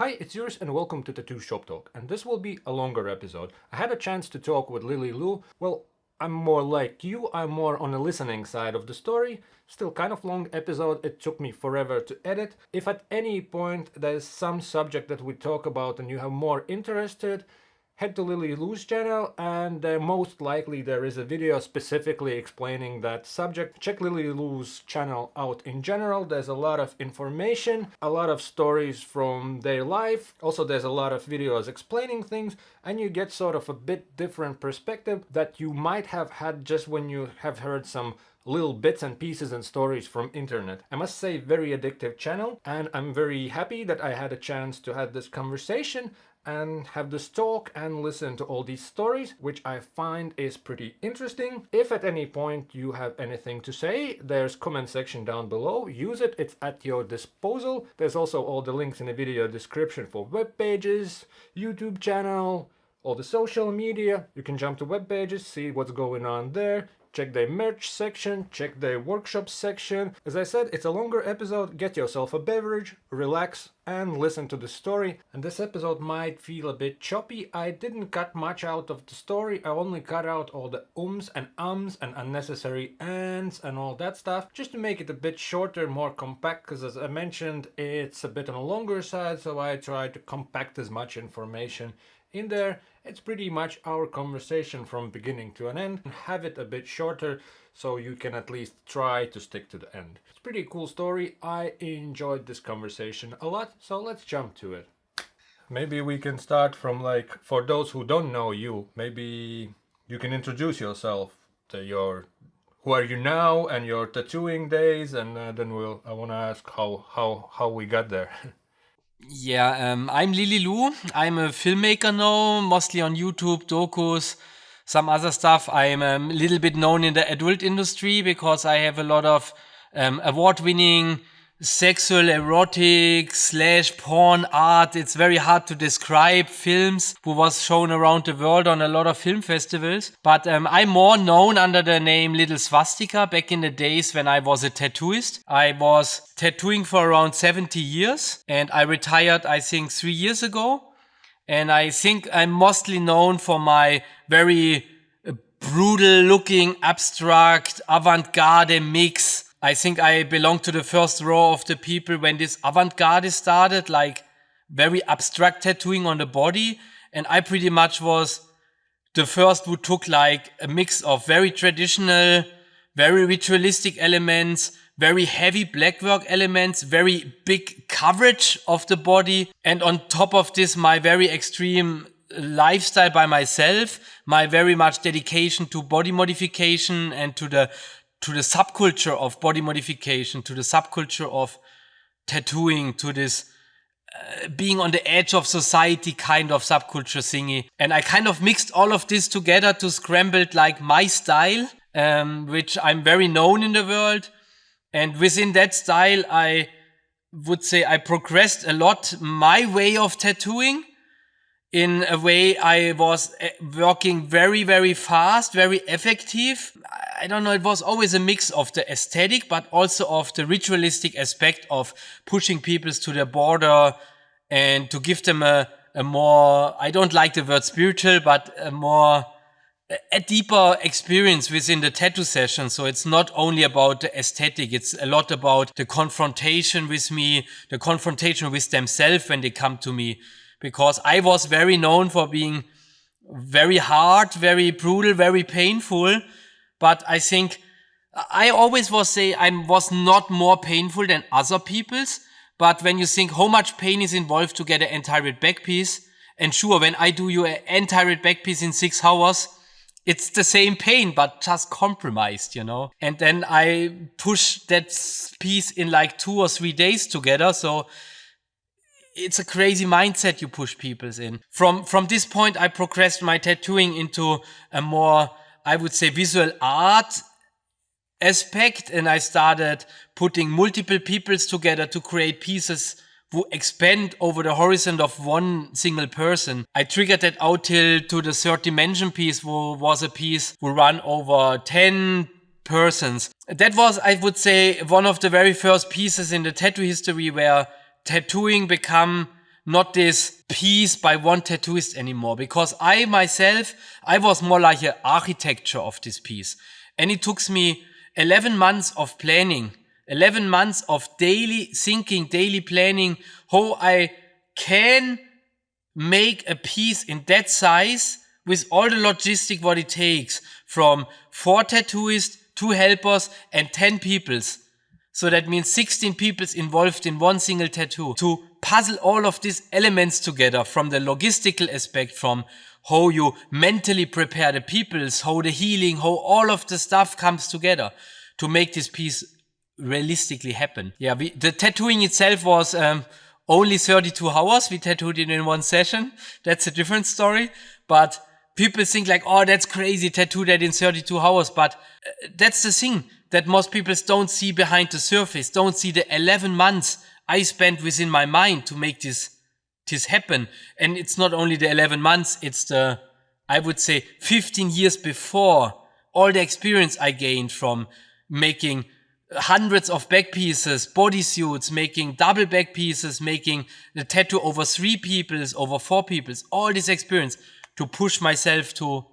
Hi, it's Juris and welcome to Tattoo Shop Talk, and this will be a longer episode. I had a chance to talk with Lily Lou. Well, I'm more like you, I'm more on the listening side of the story. Still kind of long episode, it took me forever to edit. If at any point there's some subject that we talk about and you have more interested, head to Lily Lou's channel and most likely there is a video specifically explaining that subject. Check Lily Lou's channel out in general. There's a lot of information, a lot of stories from their life. Also there's a lot of videos explaining things and you get sort of a bit different perspective that you might have had just when you have heard some little bits and pieces and stories from internet. I must say, very addictive channel, and I'm very happy that I had a chance to have this conversation and have this talk and listen to all these stories, which I find is pretty interesting. If at any point you have anything to say, there's comment section down below. Use it, it's at your disposal. There's also all the links in the video description for web pages, YouTube channel, all the social media. You can jump to web pages, see what's going on there. Check their merch section, check their workshop section. As I said, it's a longer episode. Get yourself a beverage, relax, and listen to the story. And this episode might feel a bit choppy. I didn't cut much out of the story. I only cut out all the ums and unnecessary ands and all that stuff, just to make it a bit shorter, more compact, because as I mentioned, it's a bit on the longer side, so I tried to compact as much information in there. It's pretty much our conversation from beginning to an end. Have it a bit shorter so you can at least try to stick to the end. It's a pretty cool story. I enjoyed this conversation a lot, so let's jump to it. Maybe we can start from, like, for those who don't know you, maybe you can introduce yourself to who are you now and your tattooing days, and then I want to ask how we got there. Yeah, I'm Lily Lou. I'm a filmmaker now, mostly on YouTube, docus, some other stuff. I'm a little bit known in the adult industry because I have a lot of award-winning sexual, erotic / porn art. It's very hard to describe films who was shown around the world on a lot of film festivals. But I'm more known under the name Little Swastika back in the days when I was a tattooist. I was tattooing for around 70 years and I retired, I think, 3 years ago. And I think I'm mostly known for my very brutal looking, abstract, avant-garde mix. I think I belong to the first row of the people when this avant-garde started, like very abstract tattooing on the body. And I pretty much was the first who took like a mix of very traditional, very ritualistic elements, very heavy blackwork elements, very big coverage of the body. And on top of this, my very extreme lifestyle by myself, my very much dedication to body modification and to the subculture of body modification, to the subculture of tattooing, to this being on the edge of society kind of subculture thingy. And I kind of mixed all of this together to scramble like my style, which I'm very known in the world. And within that style, I would say I progressed a lot my way of tattooing. In a way, I was working very, very fast, very effective. I don't know, it was always a mix of the aesthetic, but also of the ritualistic aspect of pushing people to their border and to give them a more, I don't like the word spiritual, but a deeper experience within the tattoo session. So it's not only about the aesthetic, it's a lot about the confrontation with me, the confrontation with themselves when they come to me. Because I was very known for being very hard, very brutal, very painful. But I think I always say I was not more painful than other people's. But when you think how much pain is involved to get an anti-red back piece, and sure, when I do your anti-red back piece in 6 hours, it's the same pain, but just compromised, you know. And then I push that piece in like 2 or 3 days together. So it's a crazy mindset you push people in. From this point, I progressed my tattooing into a more, I would say, visual art aspect. And I started putting multiple peoples together to create pieces who expand over the horizon of one single person. I triggered that out to the third dimension piece, who was a piece who ran over 10 persons. That was, I would say, one of the very first pieces in the tattoo history where tattooing become not this piece by one tattooist anymore, because I myself, I was more like an architecture of this piece. And it took me 11 months of planning, 11 months of daily thinking, daily planning, how I can make a piece in that size with all the logistic what it takes, from 4 tattooists, 2 helpers and 10 peoples. So that means 16 peoples involved in one single tattoo, to puzzle all of these elements together, from the logistical aspect, from how you mentally prepare the peoples, how the healing, how all of the stuff comes together to make this piece realistically happen. Yeah, the tattooing itself was only 32 hours. We tattooed it in one session. That's a different story. But people think like, oh, that's crazy, tattoo that in 32 hours. But that's the thing that most people don't see behind the surface, don't see the 11 months I spent within my mind to make this happen. And it's not only the 11 months, it's the, I would say, 15 years before, all the experience I gained from making hundreds of back pieces, bodysuits, making double back pieces, making the tattoo over 3 peoples, over 4 peoples, all this experience to push myself to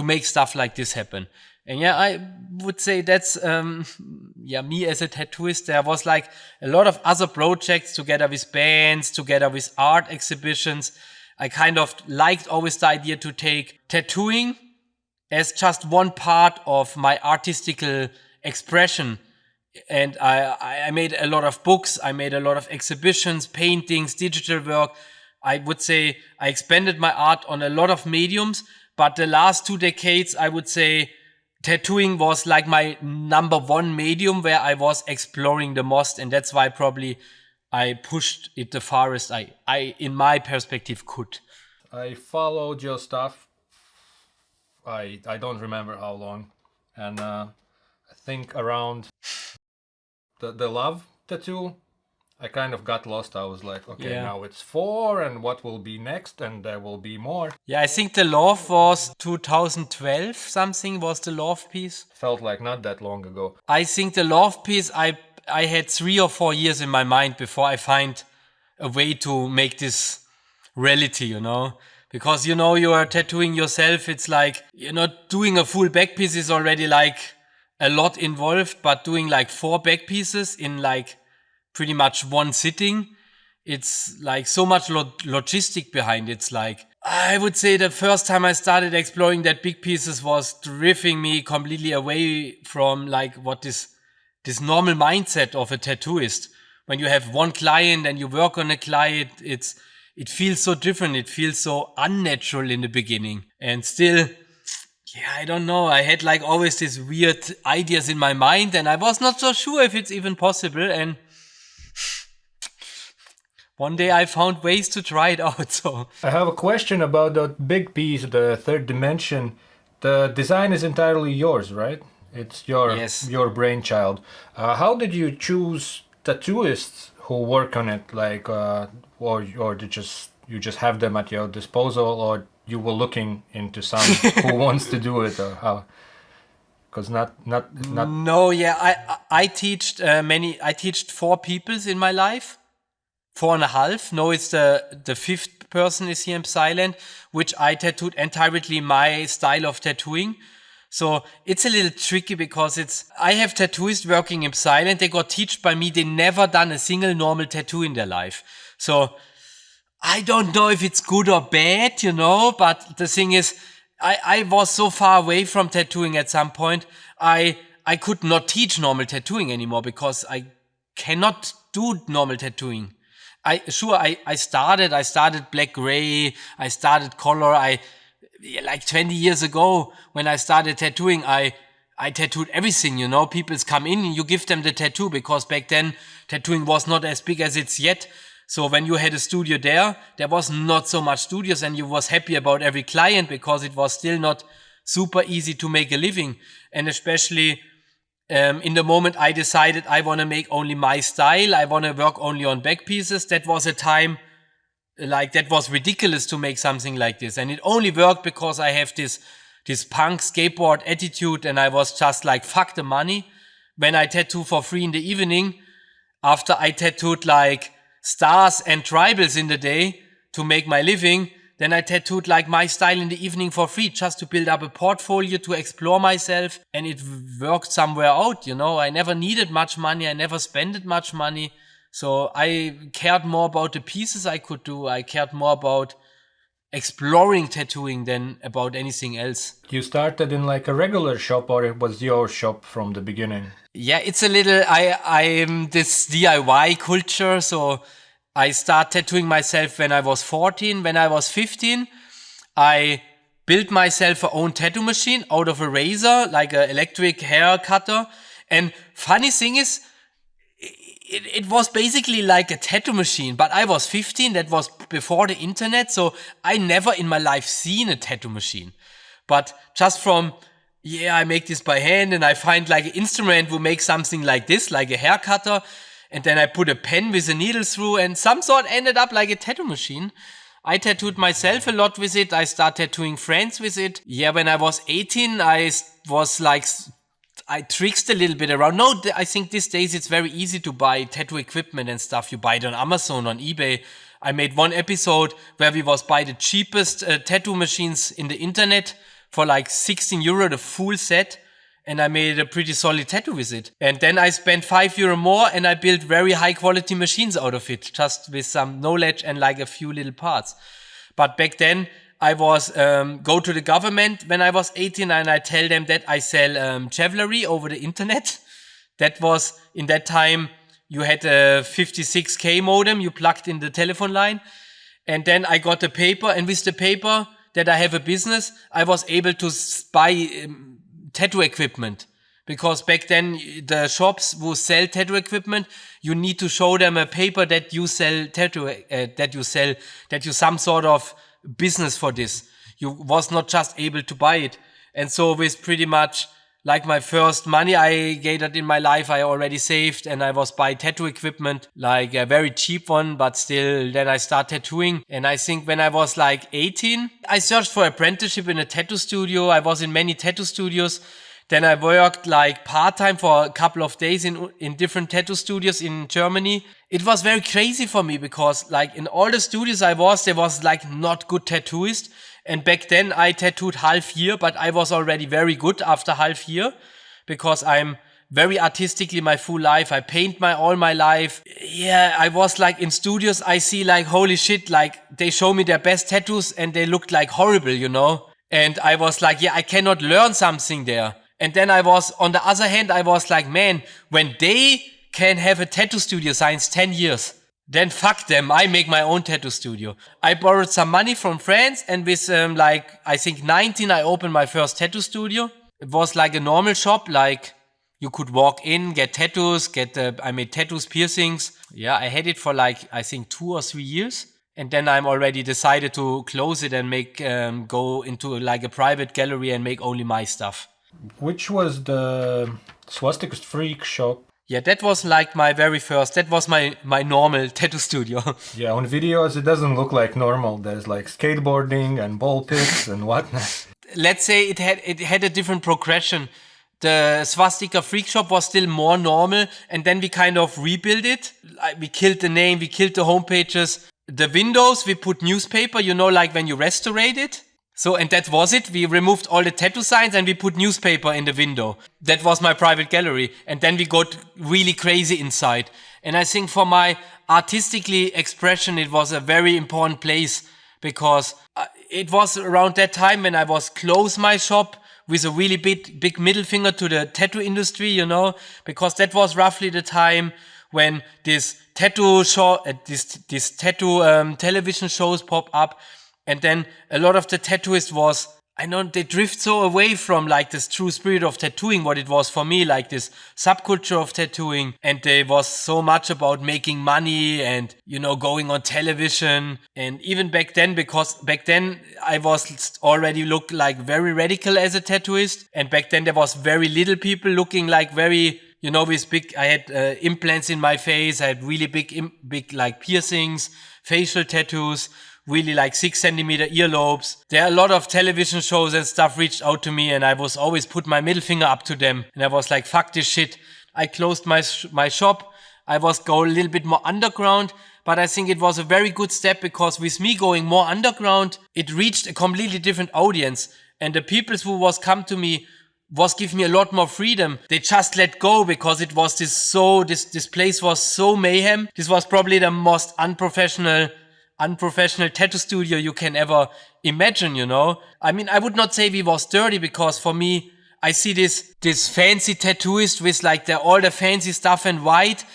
make stuff like this happen. And yeah, I would say that's, me as a tattooist. There was like a lot of other projects together with bands, together with art exhibitions. I kind of liked always the idea to take tattooing as just one part of my artistical expression. And I made a lot of books. I made a lot of exhibitions, paintings, digital work. I would say I expanded my art on a lot of mediums. But the last 2 decades, I would say, tattooing was like my number 1 medium where I was exploring the most, and that's why probably I pushed it the farthest I in my perspective could. I followed your stuff. I don't remember how long, and I think around the love tattoo, I kind of got lost. I was like, okay, now it's 4, and what will be next? And there will be more. Yeah, I think the love was 2012, something was the love piece. Felt like not that long ago. I think the love piece, I had 3 or 4 years in my mind before I find a way to make this reality, you know? Because, you know, you are tattooing yourself. It's like, you know, doing a full back piece is already like a lot involved, but doing like 4 back pieces in like pretty much one sitting, it's like so much logistic behind it. It's like, I would say the first time I started exploring that big pieces was drifting me completely away from like what this normal mindset of a tattooist. When you have one client and you work on a client, it feels so different. It feels so unnatural in the beginning. And still, yeah, I don't know. I had like always these weird ideas in my mind, and I was not so sure if it's even possible. And one day I found ways to try it out. So I have a question about that big piece, the 3rd dimension. The design is entirely yours, right? It's your brainchild. How did you choose tattooists who work on it? Like, or you just have them at your disposal, or you were looking into some who wants to do it, or how? Because not. No, yeah, I teached I teached 4 peoples in my life, 4.5. No, it's the 5th person is here in Thailand, which I tattooed entirely my style of tattooing. So it's a little tricky because I have tattooists working in Thailand. They got taught by me. They never done a single normal tattoo in their life. So I don't know if it's good or bad, you know, but the thing is, I was so far away from tattooing at some point. I could not teach normal tattooing anymore because I cannot do normal tattooing. I started black gray, I started color. Like 20 years ago when I started tattooing, I tattooed everything, you know. People come in and you give them the tattoo, because back then tattooing was not as big as it's yet. So when you had a studio there was not so much studios, and you was happy about every client because it was still not super easy to make a living. And especially in the moment I decided I want to make only my style, I want to work only on back pieces, that was a time like that was ridiculous to make something like this. And it only worked because I have this punk skateboard attitude, and I was just like, fuck the money. When I tattoo for free in the evening, after I tattooed like stars and tribals in the day to make my living. Then I tattooed like my style in the evening for free, just to build up a portfolio, to explore myself. And it worked somewhere out, you know. I never needed much money. I never spent much money. So I cared more about the pieces I could do. I cared more about exploring tattooing than about anything else. You started in like a regular shop, or it was your shop from the beginning? Yeah, it's a little, I'm this DIY culture. So I started tattooing myself when I was 14. When I was 15, I built myself a own tattoo machine out of a razor, like an electric hair cutter. And funny thing is, it was basically like a tattoo machine, but I was 15. That was before the internet. So I never in my life seen a tattoo machine. But just from, I make this by hand, and I find like an instrument who makes something like this, like a hair cutter. And then I put a pen with a needle through, and some sort ended up like a tattoo machine. I tattooed myself a lot with it. I started tattooing friends with it. Yeah, when I was 18, I was like, I tricked a little bit around. No, I think these days it's very easy to buy tattoo equipment and stuff. You buy it on Amazon, on eBay. I made one episode where we was buy the cheapest tattoo machines in the internet for like 16 euro, the full set. And I made a pretty solid tattoo with it. And then I spent €5 more, and I built very high quality machines out of it, just with some knowledge and like a few little parts. But back then I was go to the government when I was 18, and I tell them that I sell jewelry over the internet. That was, in that time, you had a 56K modem, you plugged in the telephone line. And then I got the paper, and with the paper that I have a business, I was able to buy tattoo equipment, because back then the shops who sell tattoo equipment, you need to show them a paper that you sell tattoo, that you some sort of business for this. You was not just able to buy it. And so with pretty much like my first money I gathered in my life, I already saved, and I was buy tattoo equipment, like a very cheap one, but still. Then I start tattooing. And I think when I was like 18, I searched for apprenticeship in a tattoo studio. I was in many tattoo studios. Then I worked like part-time for a couple of days in different tattoo studios in Germany. It was very crazy for me, because like in all the studios I was, there was like not good tattooists. And back then I tattooed half year, but I was already very good after half year, because I'm very artistically my full life. I paint all my life. Yeah, I was like in studios, I see like, holy shit, like they show me their best tattoos and they looked like horrible, you know? And I was like, I cannot learn something there. And then I was, on the other hand, I was like, man, when they can have a tattoo studio since 10 years, then fuck them, I make my own tattoo studio. I borrowed some money from friends, and with I think 19, I opened my first tattoo studio. It was like a normal shop, like you could walk in, get tattoos, I made tattoos, piercings. Yeah, I had it for like, I think 2 or 3 years. And then I'm already decided to close it and go into like a private gallery and make only my stuff. Which was the Swastika Freak shop? Yeah, that was like my very first, that was my normal tattoo studio. Yeah, on videos it doesn't look like normal. There's like skateboarding and ball pits and whatnot. Let's say it had a different progression. The Swastika Freak shop was still more normal, and then we kind of rebuilt it. We killed the name, we killed the homepages. The windows, we put newspaper, you know, like when you restaurate it. So, and that was it. We removed all the tattoo signs and we put newspaper in the window. That was my private gallery. And then we got really crazy inside. And I think for my artistically expression, it was a very important place, because it was around that time when I was close my shop with a really big middle finger to the tattoo industry, you know, because that was roughly the time when this tattoo show, this tattoo television shows pop up. And then a lot of the tattooists was, I know they drift so away from like this true spirit of tattooing, what it was for me, like this subculture of tattooing. And they was so much about making money and, you know, going on television. And even back then, because back then I was already look like very radical as a tattooist. And back then there was very little people looking like very, you know, with big, I had implants in my face. I had really big like piercings, facial tattoos. Really like 6-centimeter earlobes. There are a lot of television shows and stuff reached out to me, and I was always put my middle finger up to them. And I was like, fuck this shit. I closed my shop. I was go a little bit more underground, but I think it was a very good step because with me going more underground, it reached a completely different audience. And the people who was come to me was give me a lot more freedom. They just let go because it was this place was so mayhem. This was probably the most unprofessional tattoo studio you can ever imagine, you know. I mean, I would not say we was dirty because for me, I see this fancy tattooist with like all the fancy stuff in white,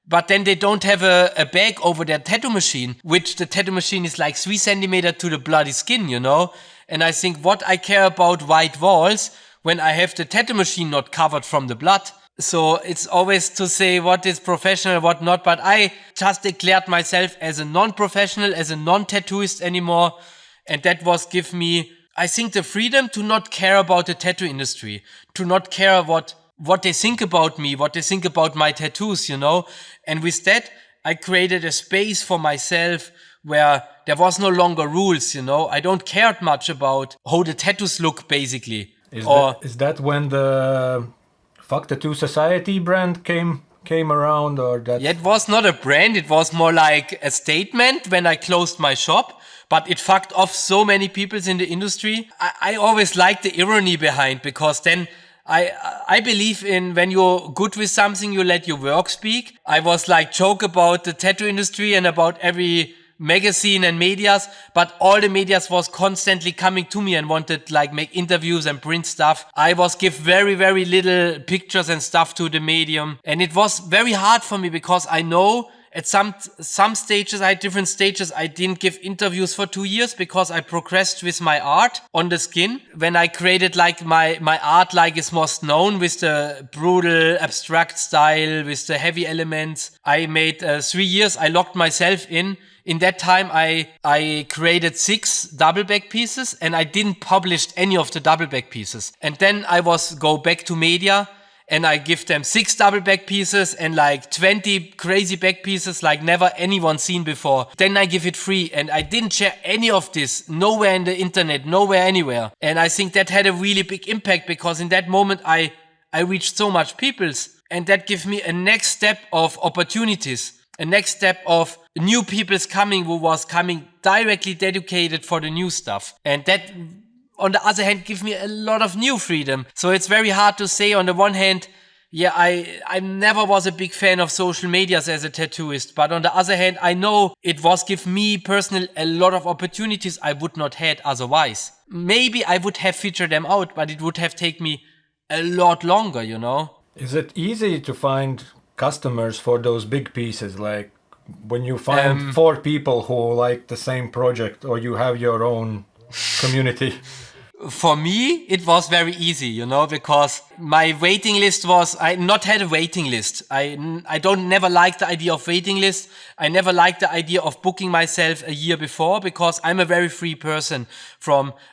but then they don't have a bag over their tattoo machine, which the tattoo machine is like 3 centimeters to the bloody skin, you know. And I think what I care about white walls when I have the tattoo machine not covered from the blood. So it's always to say what is professional, what not. But I just declared myself as a non-professional, as a non-tattooist anymore. And that was give me, I think, the freedom to not care about the tattoo industry, to not care what they think about me, what they think about my tattoos, you know. And with that, I created a space for myself where there was no longer rules, you know. I don't care much about how the tattoos look, basically. Is that when the Fuck Tattoo Society brand came around, or that? Yeah, it was not a brand. It was more like a statement when I closed my shop. But it fucked off so many people in the industry. I always like the irony behind, because then I believe in when you're good with something, you let your work speak. I was like joke about the tattoo industry and about every magazine and medias, but all the medias was constantly coming to me and wanted like make interviews and print stuff. I was give very, very little pictures and stuff to the medium. And it was very hard for me because I know at some stages, I had different stages. I didn't give interviews for 2 years because I progressed with my art on the skin. When I created like my art like is most known with the brutal abstract style, with the heavy elements, I made 3 years. I locked myself in. In that time, I created 6 double back pieces and I didn't publish any of the double back pieces. And then I go back to media and I give them 6 double back pieces and like 20 crazy back pieces like never anyone seen before. Then I give it free and I didn't share any of this, nowhere in the internet, nowhere, anywhere. And I think that had a really big impact because in that moment I reached so much peoples, and that gave me a next step of opportunities. A next step of new people's coming who was coming directly dedicated for the new stuff. And that, on the other hand, give me a lot of new freedom. So it's very hard to say. On the one hand, yeah, I never was a big fan of social medias as a tattooist. But on the other hand, I know it was give me personally a lot of opportunities I would not had otherwise. Maybe I would have figured them out, but it would have taken me a lot longer, you know. Is it easy to find customers for those big pieces, like when you find 4 people who like the same project, or you have your own community? For me, it was very easy, you know, because my waiting list was, I not had a waiting list. I never liked the idea of waiting list. I never liked the idea of booking myself a year before, because I'm a very free person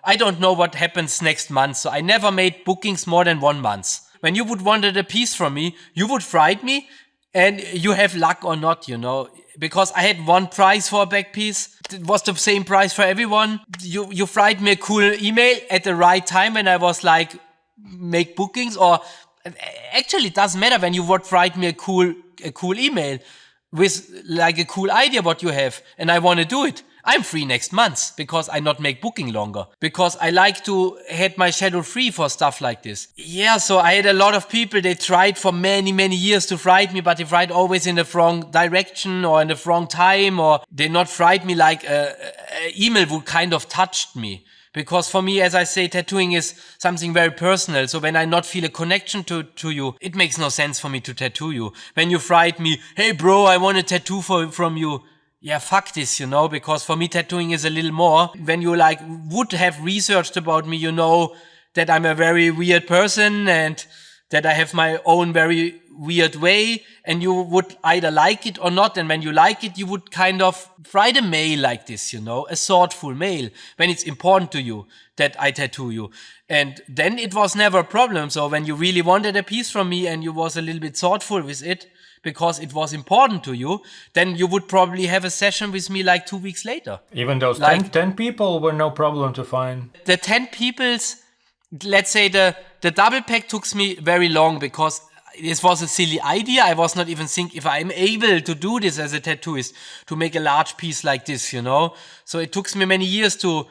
I don't know what happens next month. So I never made bookings more than 1 month. When you would wanted a piece from me, you would write me and you have luck or not, you know, because I had one price for a back piece. It was the same price for everyone. You write me a cool email at the right time when I was like, make bookings, or actually it doesn't matter when you would write me a cool email with like a cool idea what you have and I want to do it. I'm free next month because I not make booking longer, because I like to have my schedule free for stuff like this. Yeah, so I had a lot of people, they tried for many, many years to write me, but they write always in the wrong direction or in the wrong time, or they not write me like a email would kind of touched me. Because for me, as I say, tattooing is something very personal. So when I not feel a connection to you, it makes no sense for me to tattoo you. When you write me, hey bro, I want a tattoo from you. Yeah, fuck this, you know, because for me tattooing is a little more. When you like would have researched about me, you know that I'm a very weird person and that I have my own very weird way, and you would either like it or not. And when you like it, you would kind of write a mail like this, you know, a thoughtful mail when it's important to you that I tattoo you. And then it was never a problem. So when you really wanted a piece from me and you was a little bit thoughtful with it, because it was important to you, then you would probably have a session with me like 2 weeks later. Even those like, 10 people were no problem to find? The 10 people's, let's say the double pack took me very long, because this was a silly idea. I was not even thinking if I'm able to do this as a tattooist, to make a large piece like this, you know. So it took me many years to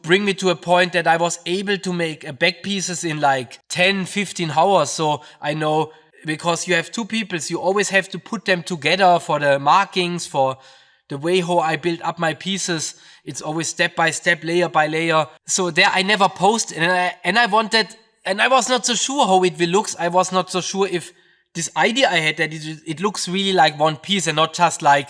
bring me to a point that I was able to make back pieces in like 10, 15 hours. So I know, because you have two peoples, you always have to put them together for the markings, for the way how I build up my pieces. It's always step by step, layer by layer. So there I never posted, and I wanted, and I was not so sure how it will look. I was not so sure if this idea I had, that it looks really like one piece and not just like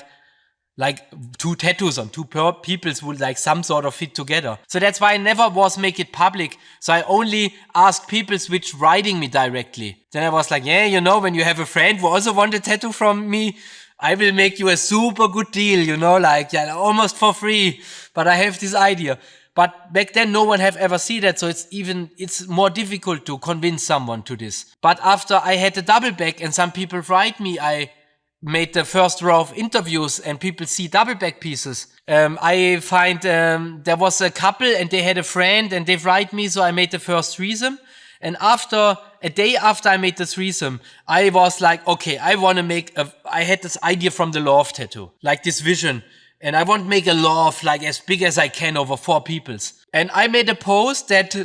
two tattoos on two peoples would like some sort of fit together. So that's why I never was make it public. So I only asked people which writing me directly. Then I was like, yeah, you know, when you have a friend who also want a tattoo from me, I will make you a super good deal, you know, like, yeah, almost for free. But I have this idea. But back then, no one have ever seen that. So it's more difficult to convince someone to this. But after I had the double back and some people write me, I made the first row of interviews and people see double back pieces. I find there was a couple and they had a friend and they write me, so I made the first threesome. And a day after I made the threesome, I was like, okay, I want to I had this idea from the love tattoo, like this vision. And I want to make a love like as big as I can over 4 peoples. And I made a post that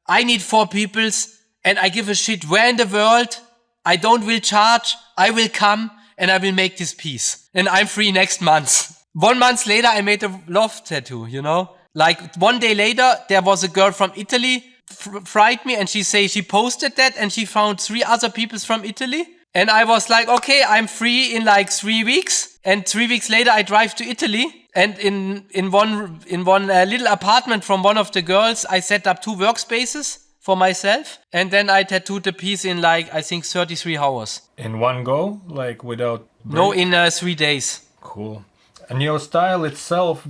I need 4 peoples and I give a shit where in the world. I don't will charge, I will come and I will make this piece. And I'm free next month. 1 month later, I made a love tattoo, you know? Like 1 day later, there was a girl from Italy, fried me, and she posted that and she found 3 other people from Italy. And I was like, okay, I'm free in like 3 weeks. And 3 weeks later, I drive to Italy. And in one little apartment from one of the girls, I set up 2 workspaces for myself. And then I tattooed the piece in like, I think 33 hours. In one go? Like without break? No, in 3 days. Cool. And your style itself,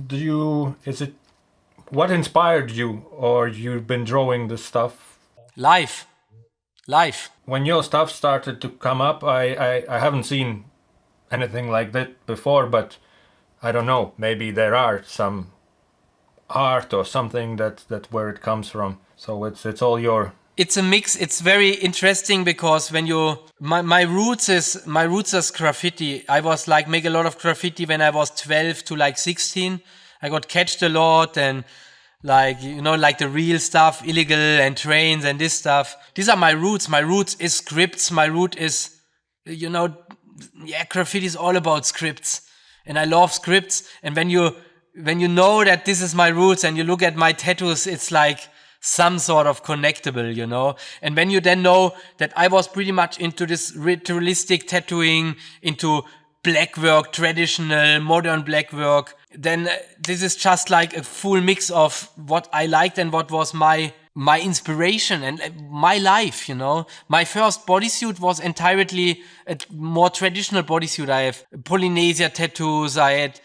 what inspired you? Or you've been drawing the stuff? Life. When your stuff started to come up, I haven't seen anything like that before, but I don't know, maybe there are some art or something that where it comes from. So it's all your... It's a mix. It's very interesting because when my roots is graffiti. I was like make a lot of graffiti when I was 12 to like 16. I got catched a lot and like, you know, like the real stuff, illegal and trains and this stuff. These are my roots. My roots is scripts. My root is, you know, yeah, graffiti is all about scripts. And I love scripts. And when you know that this is my roots and you look at my tattoos, it's like some sort of connectable, you know. And when you then know that I was pretty much into this ritualistic tattooing, into black work, traditional, modern black work, then this is just like a full mix of what I liked and what was my inspiration and my life, you know. My first bodysuit was entirely a more traditional bodysuit. I have Polynesia tattoos. I had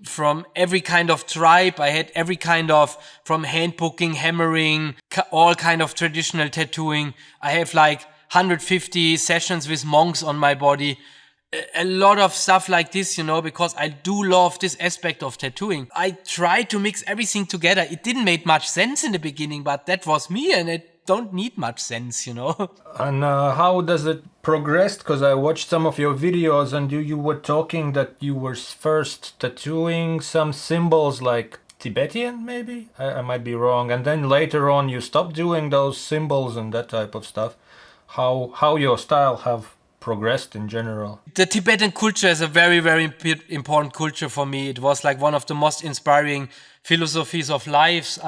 from every kind of tribe. I had every kind of, from hand booking, hammering, all kind of traditional tattooing. I have like 150 sessions with monks on my body. A lot of stuff like this, you know, because I do love this aspect of tattooing. I tried to mix everything together. It didn't make much sense in the beginning, but that was me and it don't need much sense, you know. And how does it progress? Because I watched some of your videos and you were talking that you were first tattooing some symbols like Tibetan, maybe? I might be wrong. And then later on you stopped doing those symbols and that type of stuff. How your style have progressed in general? The Tibetan culture is a very, very important culture for me. It was like one of the most inspiring philosophies of lives.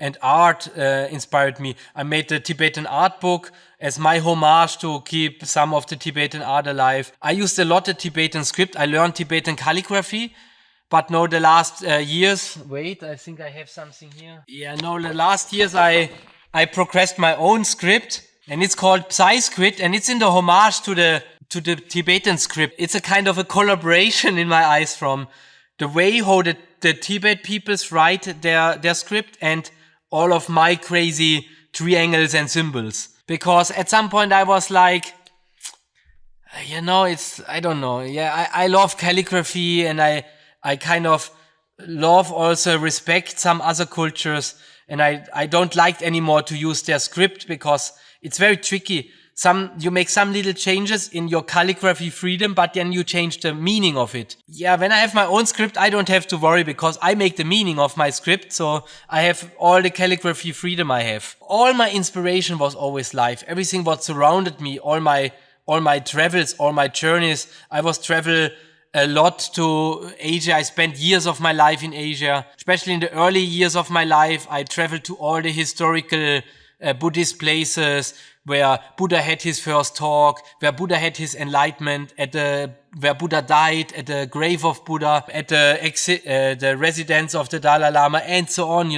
And art inspired me. I made the Tibetan art book as my homage to keep some of the Tibetan art alive. I used a lot of Tibetan script. I learned Tibetan calligraphy. But no, the last years... Wait, I think I have something here. Yeah, no, the last years I progressed my own script. And it's called Psy script, and it's in the homage to the Tibetan script. It's a kind of a collaboration in my eyes from the way how the Tibet peoples write their script and all of my crazy triangles and symbols. Because at some point I was like, you know, I don't know. Yeah, I love calligraphy and I kind of love also respect some other cultures. And I don't like anymore to use their script because it's very tricky. you make some little changes in your calligraphy freedom, but then you change the meaning of it. Yeah, when I have my own script, I don't have to worry because I make the meaning of my script. So I have all the calligraphy freedom I have. All my inspiration was always live. Everything what surrounded me, all my travels, all my journeys. I was travel a lot to Asia. I spent years of my life in Asia, especially in the early years of my life. I traveled to all the historical Buddhist places where Buddha had his first talk, where Buddha had his enlightenment, where Buddha died, at the grave of Buddha, at the residence of the Dalai Lama, and so on,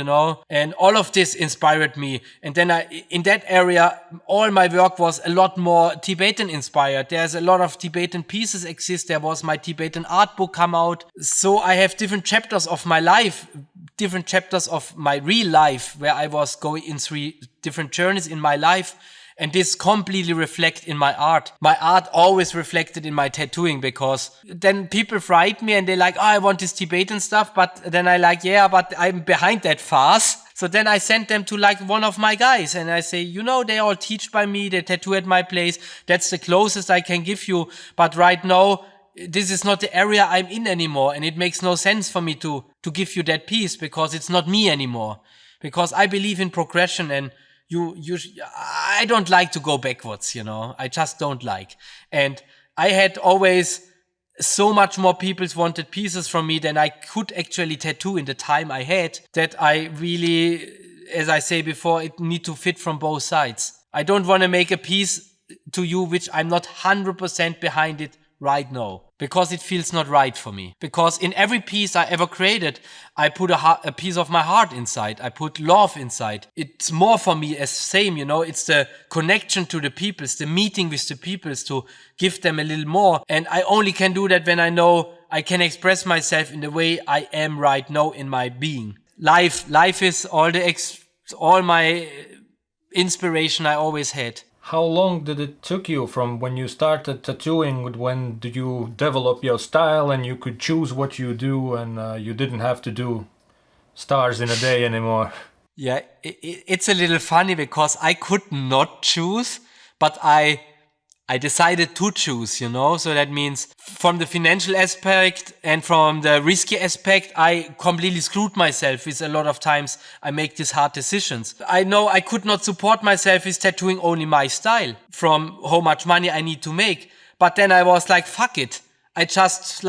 And all of this inspired me. And then in that area, all my work was a lot more Tibetan inspired. There's a lot of Tibetan pieces exist. There was my Tibetan art book come out. So I have different chapters of my life, different chapters of my real life, where I was going in 3 different journeys in my life. And this completely reflect in my art. My art always reflected in my tattooing, because then people write me and they're like, oh, I want this Tibetan stuff. But then I like, yeah, but I'm behind that farce. So then I send them to like one of my guys and I say, they all teach by me. They tattoo at my place. That's the closest I can give you. But right now, this is not the area I'm in anymore. And it makes no sense for me to give you that piece, because it's not me anymore. Because I believe in progression, and I don't like to go backwards, I just don't like. And I had always so much more people wanted pieces from me than I could actually tattoo in the time I had, that I really, as I say before, it need to fit from both sides. I don't want to make a piece to you which I'm not 100% behind it right now, because it feels not right for me. Because in every piece I ever created, I put a piece of my heart inside. I put love inside. It's more for me as same, it's the connection to the peoples, the meeting with the peoples, to give them a little more. And I only can do that when I know I can express myself in the way I am right now in my being. Life is all my inspiration I always had. How long did it took you from when you started tattooing, when did you develop your style and you could choose what you do, and you didn't have to do stars in a day anymore? Yeah, it's a little funny because I could not choose, but I decided to choose, So that means from the financial aspect and from the risky aspect, I completely screwed myself with a lot of times I make these hard decisions. I know I could not support myself with tattooing only my style from how much money I need to make. But then I was like, fuck it. I just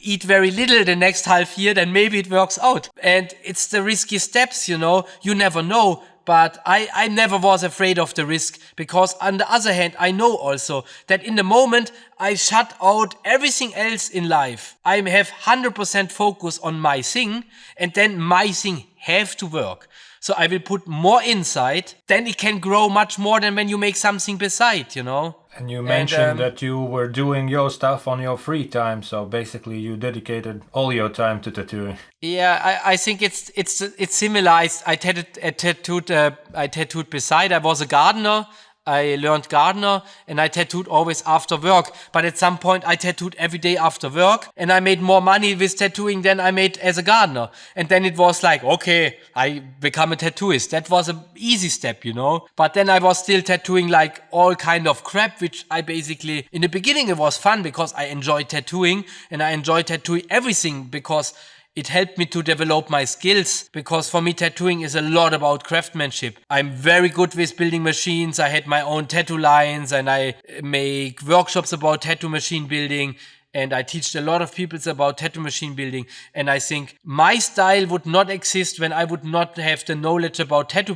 eat very little the next half year, then maybe it works out. And it's the risky steps, You never know. But I never was afraid of the risk, because on the other hand, I know also that in the moment I shut out everything else in life. I have 100% focus on my thing, and then my thing have to work. So I will put more inside, then it can grow much more than when you make something beside, And you mentioned that you were doing your stuff on your free time, so basically you dedicated all your time to tattooing. Yeah, I think it's similar. I tattooed beside. I was a gardener. I learned gardener, and I tattooed always after work. But at some point I tattooed every day after work, and I made more money with tattooing than I made as a gardener. And then it was like, okay, I become a tattooist. That was an easy step, But then I was still tattooing like all kind of crap, which I basically, in the beginning it was fun because I enjoyed tattooing, and I enjoyed tattooing everything because it helped me to develop my skills, because for me tattooing is a lot about craftsmanship. I'm very good with building machines. I had my own tattoo lines, and I make workshops about tattoo machine building, and I teach a lot of people about tattoo machine building. And I think my style would not exist when I would not have the knowledge about tattoo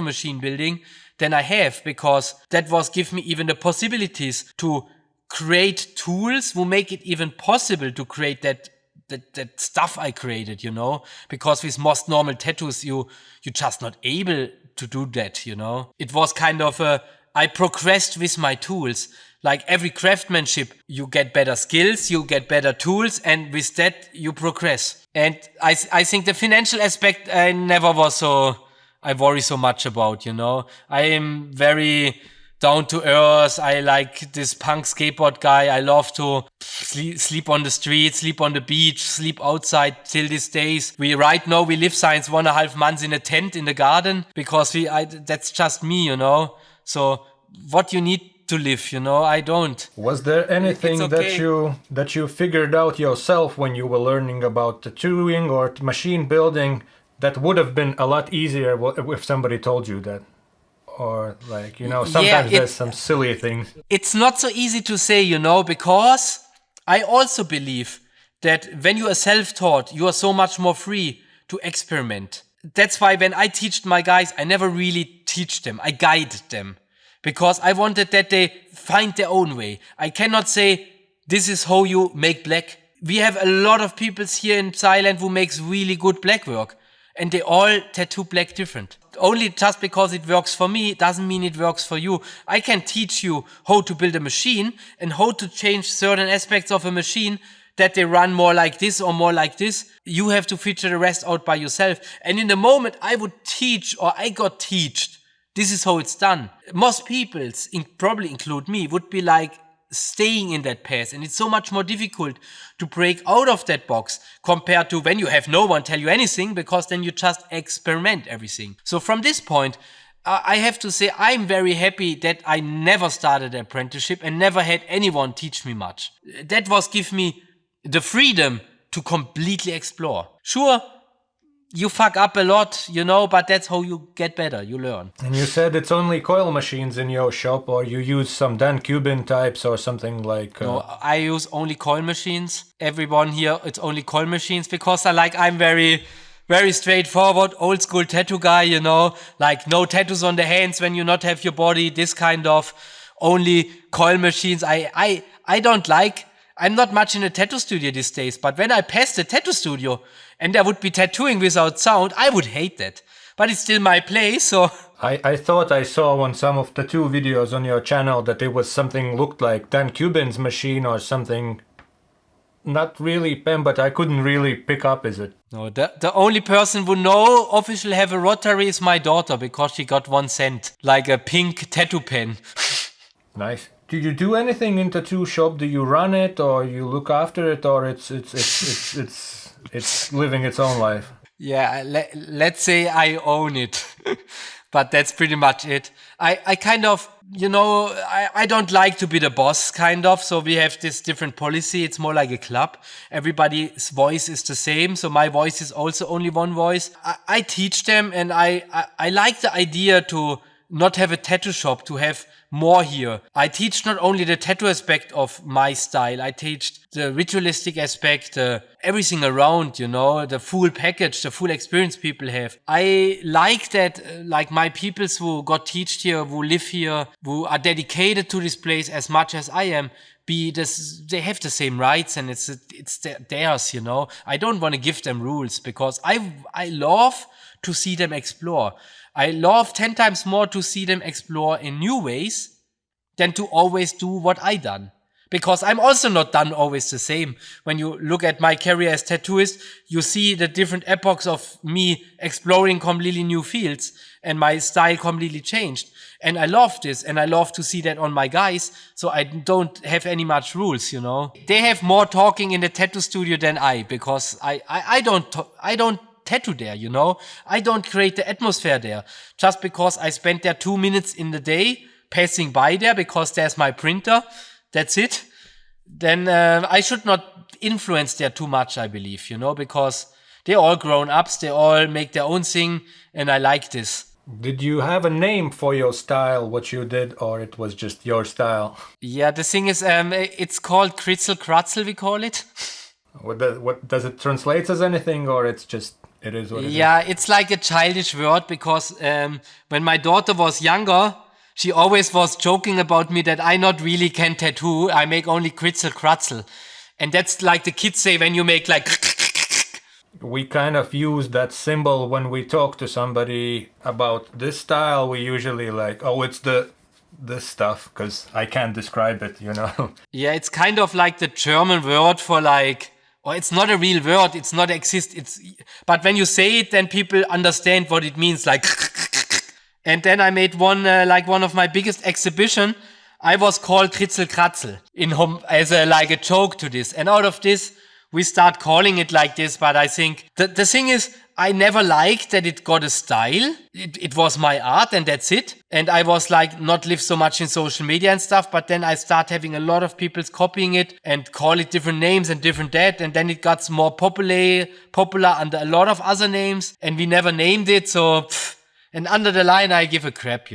machine building than I have, because that was give me even the possibilities to create tools who make it even possible to create that stuff I created, because with most normal tattoos, you're just not able to do that, It was kind of I progressed with my tools. Like every craftsmanship, you get better skills, you get better tools, and with that, you progress. And I think the financial aspect, I worry so much about, I am very down to earth. I like this punk skateboard guy. I love to sleep on the street, sleep on the beach, sleep outside till these days. Right now we live since 1.5 months in a tent in the garden, because that's just me, So what you need to live, I don't. Was there anything It's okay. that you figured out yourself when you were learning about tattooing or machine building that would have been a lot easier if somebody told you that? Or like, Yeah, sometimes there's some silly things. it's not so easy to say, because I also believe that when you are self-taught, you are so much more free to experiment. That's why when I teach my guys, I never really teach them. I guide them because I wanted that they find their own way. I cannot say, this is how you make black. We have a lot of people here in Thailand who makes really good black work, and they all tattoo black different. Only just because it works for me doesn't mean it works for you. I can teach you how to build a machine and how to change certain aspects of a machine that they run more like this or more like this. You have to figure the rest out by yourself. And in the moment I would teach, or I got taught, this is how it's done, most people, probably include me, would be like staying in that path. And it's so much more difficult to break out of that box compared to when you have no one tell you anything, because then you just experiment everything. So from this point, I have to say I'm very happy that I never started an apprenticeship and never had anyone teach me much. That was give me the freedom to completely explore. Sure, you fuck up a lot, but that's how you get better, you learn. And you said it's only coil machines in your shop, or you use some Dan Cuban types or something like... No, I use only coil machines. Everyone here, it's only coil machines because I'm very, very straightforward, old school tattoo guy, like no tattoos on the hands when you not have your body, this kind of only coil machines. I don't like... I'm not much in a tattoo studio these days, but when I passed the tattoo studio and there would be tattooing without sound, I would hate that. But it's still my place, so... I thought I saw on some of the tattoo videos on your channel that it was something looked like Dan Cuban's machine or something. Not really pen, but I couldn't really pick up, is it? No, the only person who know officially have a rotary is my daughter, because she got 1 cent, like a pink tattoo pen. Nice. Do you do anything in tattoo shop? Do you run it, or you look after it, or it's living its own life? Yeah, let's say I own it, but that's pretty much it. I kind of, I don't like to be the boss, kind of. So we have this different policy. It's more like a club. Everybody's voice is the same. So my voice is also only one voice. I teach them, and I like the idea to not have a tattoo shop, to have more here. I teach not only the tattoo aspect of my style, I teach the ritualistic aspect, everything around, the full package, the full experience people have. I like that, like my peoples who got taught here, who live here, who are dedicated to this place as much as I am, they have the same rights, and it's theirs, I don't want to give them rules, because I love to see them explore. I love 10 times more to see them explore in new ways than to always do what I done. Because I'm also not done always the same. When you look at my career as tattooist, you see the different epochs of me exploring completely new fields, and my style completely changed. And I love this, and I love to see that on my guys, so I don't have any much rules, They have more talking in the tattoo studio than I, because I don't tattoo there, I don't create the atmosphere there, just because I spent there 2 minutes in the day passing by there, because there's my printer, that's it. Then I should not influence there too much, I believe, because they're all grown-ups, they all make their own thing, and I like this. Did you have a name for your style, what you did, or it was just your style? Yeah, the thing is, it's called Kritzel Kratzel, we call it. What does it translate as anything, or it's just... It is what it is. Yeah, it's like a childish word, because when my daughter was younger, she always was joking about me that I not really can tattoo. I make only kritzel kratzel. And that's like the kids say when you make like... We kind of use that symbol when we talk to somebody about this style. We usually like, oh, it's this stuff, because I can't describe it, Yeah, it's kind of like the German word for like... Or it's not a real word, it's not exist. But when you say it, then people understand what it means, like... And then I made one of my biggest exhibition. I was called Kritzel Kratzel as a joke to this. And out of this, we start calling it like this. But I think the thing is, I never liked that it got a style. It was my art and that's it. And I was like, not live so much in social media and stuff. But then I start having a lot of people copying it and call it different names and different that. And then it got more popular under a lot of other names. And we never named it. So, and under the line, I give a crap,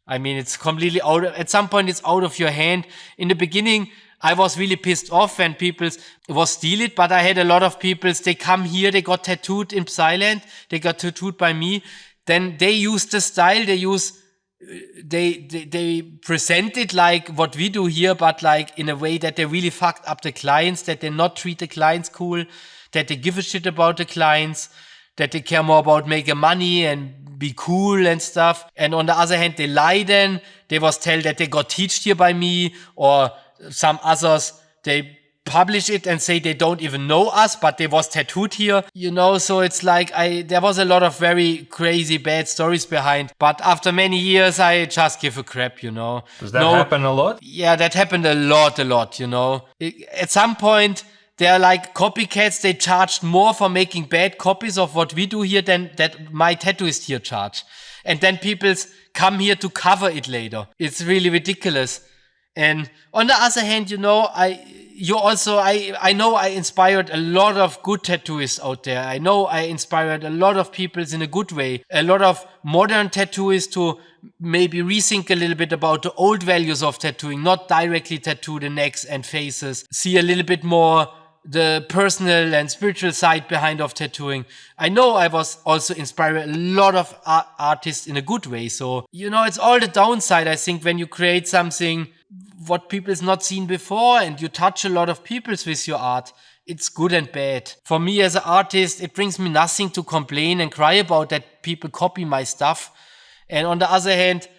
I mean, it's completely at some point it's out of your hand. In the beginning, I was really pissed off when people was steal it, but I had a lot of people, they come here, they got tattooed in Psyland, they got tattooed by me, then they use the style, they present it like what we do here, but like in a way that they really fucked up the clients, that they not treat the clients cool, that they give a shit about the clients, that they care more about making money and be cool and stuff. And on the other hand, they lie then, they was tell that they got teached here by me, or some others, they publish it and say they don't even know us, but they was tattooed here, so it's like there was a lot of very crazy bad stories behind, but after many years I just give a crap, Does that happen a lot? Yeah, that happened a lot, at some point they're like copycats, they charged more for making bad copies of what we do here than that my tattooist here charge, and then people come here to cover it later. It's really ridiculous. And on the other hand, I know I inspired a lot of good tattooists out there. I know I inspired a lot of people in a good way. A lot of modern tattooists to maybe rethink a little bit about the old values of tattooing, not directly tattoo the necks and faces. See a little bit more the personal and spiritual side behind of tattooing. I know I was also inspiring a lot of artists in a good way. So, it's all the downside, I think, when you create something what people's not seen before and you touch a lot of people's with your art. It's good and bad. For me as an artist, it brings me nothing to complain and cry about that people copy my stuff. And on the other hand,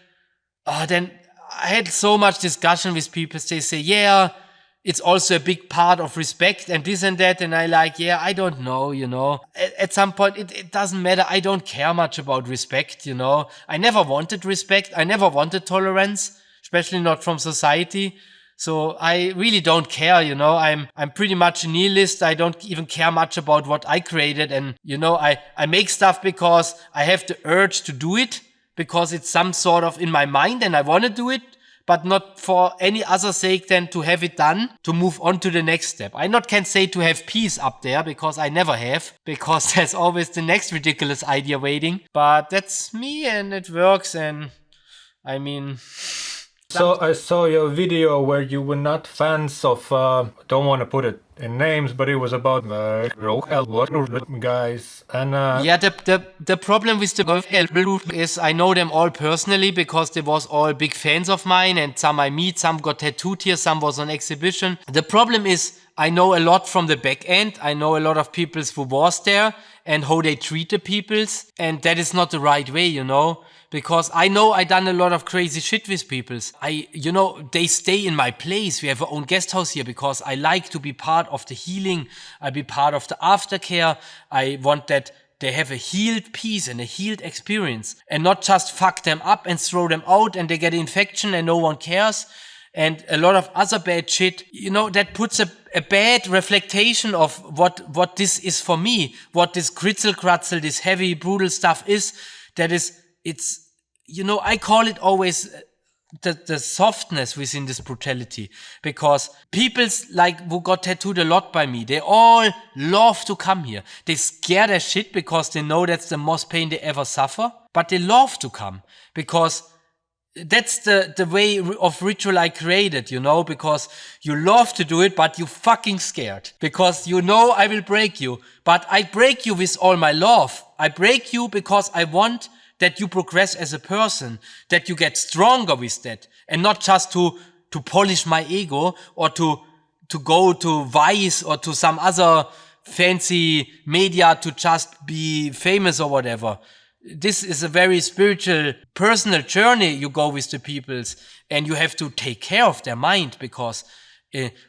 then I had so much discussion with people. They say, yeah, it's also a big part of respect and this and that. And I I don't know, At some point, it doesn't matter. I don't care much about respect, I never wanted respect. I never wanted tolerance, especially not from society. So I really don't care, I'm pretty much a nihilist. I don't even care much about what I created. And, I make stuff because I have the urge to do it, because it's some sort of in my mind and I want to do it, but not for any other sake than to have it done, to move on to the next step. I not can say to have peace up there, because I never have, because there's always the next ridiculous idea waiting. But that's me and it works, and I mean... So I saw your video where you were not fans of, don't want to put it in names, but it was about guys. And yeah, the problem with the is I know them all personally, because they was all big fans of mine, and some I meet, some got tattooed here, some was on exhibition. The problem is I know a lot from the back end. I know a lot of people who was there and how they treat the peoples, and that is not the right way, Because I know I done a lot of crazy shit with peoples. They stay in my place. We have our own guest house here because I like to be part of the healing. I be part of the aftercare. I want that they have a healed piece and a healed experience, and not just fuck them up and throw them out and they get an infection and no one cares. And a lot of other bad shit, that puts a bad reflection of what this is for me, what this kritzel, this heavy, brutal stuff is. It's, I call it always the softness within this brutality, because people's who got tattooed a lot by me, they all love to come here. They scare their shit because they know that's the most pain they ever suffer, but they love to come because that's the way of ritual I created, because you love to do it, but you fucking scared, because I will break you, but I break you with all my love. I break you because I want that you progress as a person, that you get stronger with that, and not just to polish my ego, or to go to Vice or to some other fancy media to just be famous or whatever. This is a very spiritual, personal journey you go with the peoples, and you have to take care of their mind, because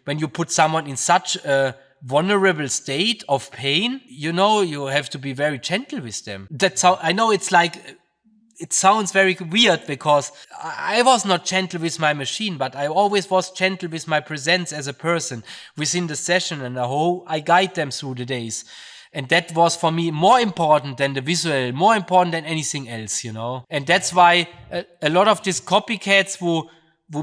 when you put someone in such a vulnerable state of pain, you have to be very gentle with them. That's how I know it sounds very weird, because I was not gentle with my machine, but I always was gentle with my presence as a person within the session and how I guide them through the days. And that was for me more important than the visual, more important than anything else, And that's why a lot of these copycats who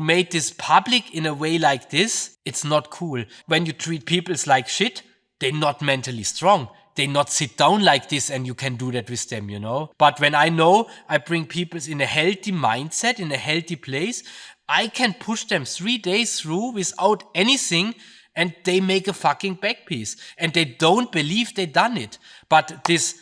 made this public in a way like this, it's not cool. When you treat people like shit, they're not mentally strong. They not sit down like this and you can do that with them, But when I know I bring people in a healthy mindset, in a healthy place, I can push them 3 days through without anything and they make a fucking back piece. And they don't believe they done it. But this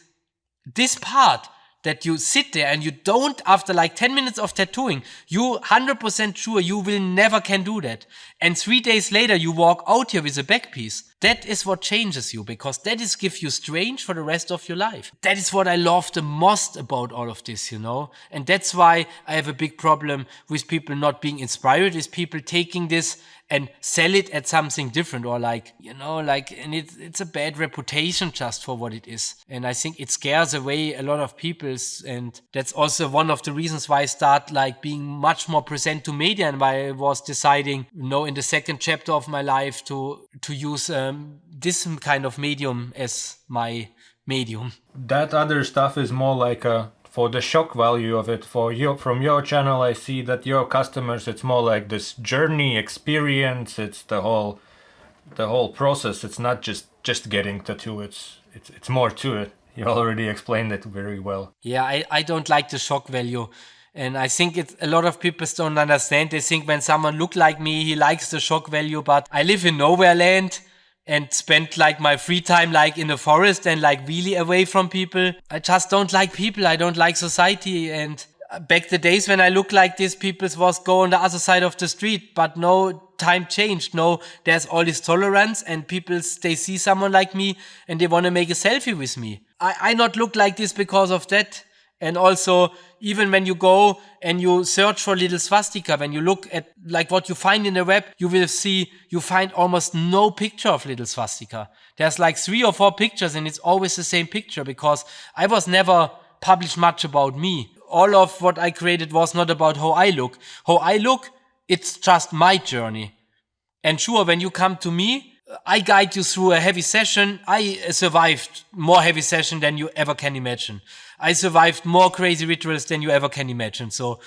part that you sit there and you don't, after like 10 minutes of tattooing, you 100% sure you will never can do that. And 3 days later, you walk out here with a back piece. That is what changes you, because that is give you strength for the rest of your life. That is what I love the most about all of this, And that's why I have a big problem with people not being inspired, is people taking this and sell it at something different, or and it's a bad reputation just for what it is. And I think it scares away a lot of people. And that's also one of the reasons why I start being much more present to media, and why I was deciding, in the second chapter of my life to use this kind of medium as my medium. That other stuff is more like for the shock value of it. From your channel, I see that your customers, it's more like this journey experience. It's the whole process. It's not just getting tattoo. It's more to it. You already explained it very well. Yeah, I don't like the shock value. And I think a lot of people don't understand. They think when someone look like me, he likes the shock value. But I live in nowhere land and spend my free time in the forest and really away from people. I just don't like people. I don't like society. And back the days when I look like this, people was go on the other side of the street. But no, time changed. No, there's all this tolerance, and people, they see someone like me and they want to make a selfie with me. I not look like this because of that. And also, even when you go and you search for little swastika, when you look at what you find in the web, you will see you find almost no picture of little swastika. There's 3 or 4 pictures, and it's always the same picture, because I was never published much about me. All of what I created was not about how I look. How I look, it's just my journey. And sure, when you come to me, I guide you through a heavy session. I survived more heavy session than you ever can imagine. I survived more crazy rituals than you ever can imagine. So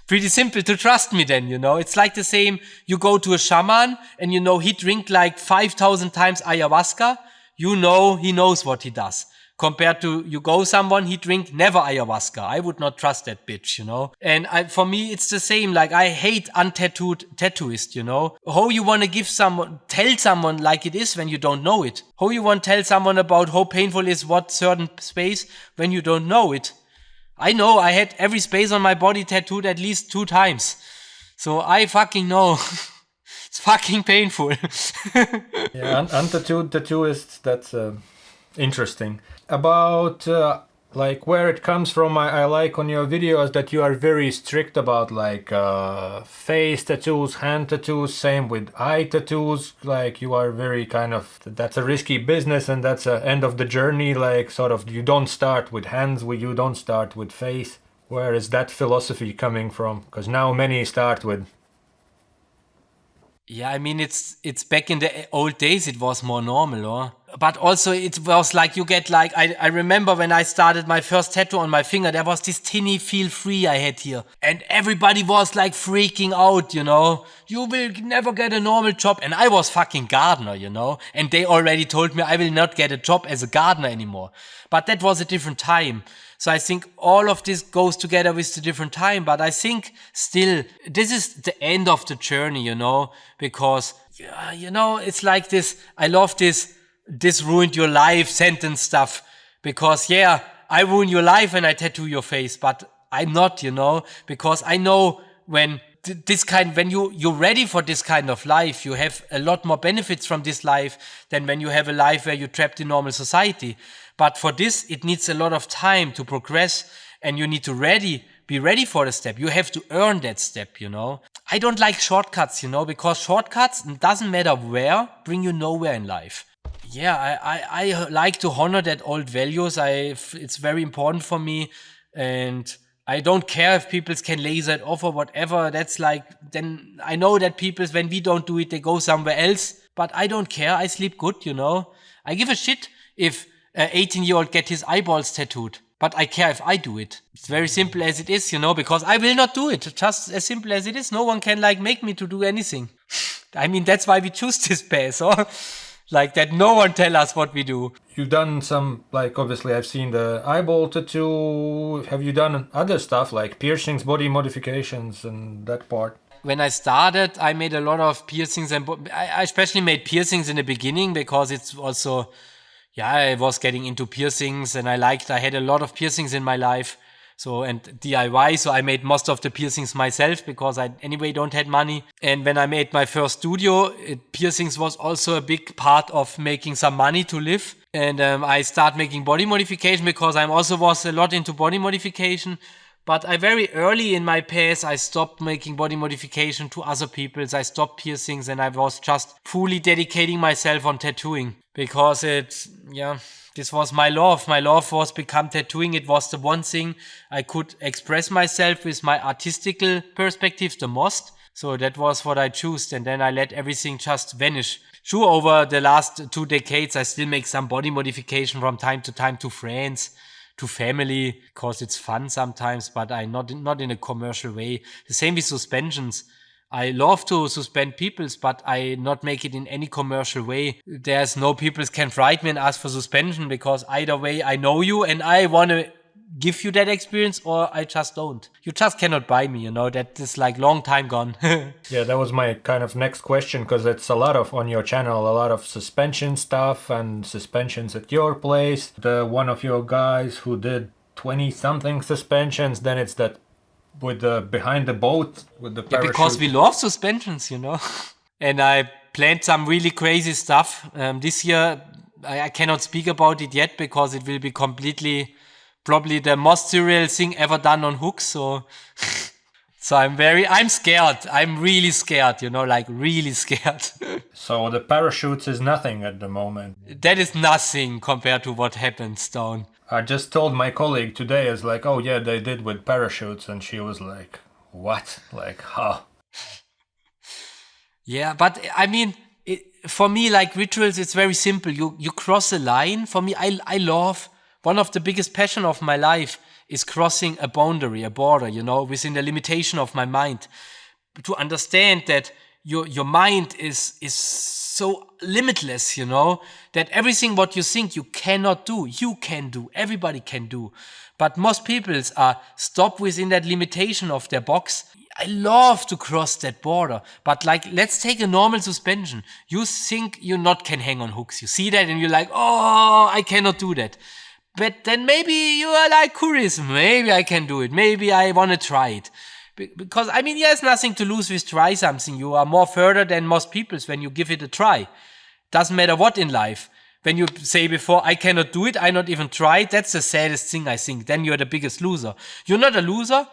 pretty simple to trust me then, It's like the same, you go to a shaman and he drink 5,000 times ayahuasca. He knows what he does. Compared to you go someone, he drink never ayahuasca. I would not trust that bitch, And for me, it's the same. I hate untattooed tattooist, How you want to tell someone like it is when you don't know it? How you want to tell someone about how painful is what certain space when you don't know it? I know I had every space on my body tattooed at least 2 times. So I fucking know. It's fucking painful. Yeah, untattooed tattooists, that's interesting. About where it comes from, I like on your videos that you are very strict about face tattoos, hand tattoos, same with eye tattoos. You are very that's a risky business, and that's the end of the journey. You don't start with hands, you don't start with face. Where is that philosophy coming from? Because now many start with... Yeah, I mean, it's back in the old days, it was more normal, or? But also it was you get I remember when I started my first tattoo on my finger, there was this tinny feel free I had here. And everybody was freaking out, You will never get a normal job. And I was fucking gardener, And they already told me I will not get a job as a gardener anymore. But that was a different time. So I think all of this goes together with the different time. But I think still, this is the end of the journey, Because, it's like this. I love this ruined your life sentence stuff. Because, I ruin your life when I tattoo your face. But I'm not, Because I know when you're ready for this kind of life, you have a lot more benefits from this life than when you have a life where you're trapped in normal society. But for this, it needs a lot of time to progress, and you need to be ready for the step. You have to earn that step, I don't like shortcuts, because shortcuts, doesn't matter where, bring you nowhere in life. Yeah, I like to honor that old values. It's very important for me, and I don't care if people can laser it off or whatever. That's then I know that people, when we don't do it, they go somewhere else. But I don't care. I sleep good, I give a shit if an 18-year-old get his eyeballs tattooed. But I care if I do it. It's very simple as it is, because I will not do it. Just as simple as it is. No one can make me to do anything. I mean, that's why we choose this path, like that no one tell us what we do. You've done some, obviously I've seen the eyeball tattoo. Have you done other stuff like piercings, body modifications and that part? When I started, I made a lot of piercings, and I especially made piercings in the beginning because it's also... I was getting into piercings and I had a lot of piercings in my life. So, and DIY, so I made most of the piercings myself because I anyway don't had money. And when I made my first studio, piercings was also a big part of making some money to live. And I started making body modification because I also was a lot into body modification. But I very early in my path, I stopped making body modification to other people. I stopped piercings and I was just fully dedicating myself on tattooing. Because this was my love. My love was become tattooing. It was the one thing I could express myself with my artistical perspective the most. So that was what I chose. And then I let everything just vanish. Sure, over the last 2 decades, I still make some body modification from time to time to friends, to family, because it's fun sometimes, but I not in a commercial way. The same with suspensions. I love to suspend peoples, but I not make it in any commercial way. There's no people can write me and ask for suspension because either way I know you and I want to give you that experience or I just don't. You just cannot buy me, that is long time gone. Yeah, that was my kind of next question because it's a lot of on your channel, a lot of suspension stuff and suspensions at your place. The one of your guys who did 20 something suspensions, then it's that with the behind the boat with the parachute. Because we love suspensions, And I planned some really crazy stuff. This year, I cannot speak about it yet because it will be probably the most surreal thing ever done on hooks. So I'm scared. I'm really scared, really scared. So the parachutes is nothing at the moment. That is nothing compared to what happens down. I just told my colleague today, is oh yeah, they did with parachutes, and she was like, what? How? Yeah, but I mean, for me, rituals, it's very simple. You cross a line. For me, I love, one of the biggest passion of my life is crossing a boundary, a border, within the limitation of my mind. To understand that your mind is so limitless, that everything what you think you cannot do, you can do, everybody can do. But most people are stopped within that limitation of their box. I love to cross that border. But let's take a normal suspension. You think you not can hang on hooks. You see that and you're oh, I cannot do that. But then maybe you are curious. Maybe I can do it. Maybe I want to try it. Because, there's nothing to lose with try something. You are more further than most people when you give it a try. Doesn't matter what in life. When you say before, I cannot do it, I not even try it, that's the saddest thing, I think. Then you're the biggest loser. You're not a loser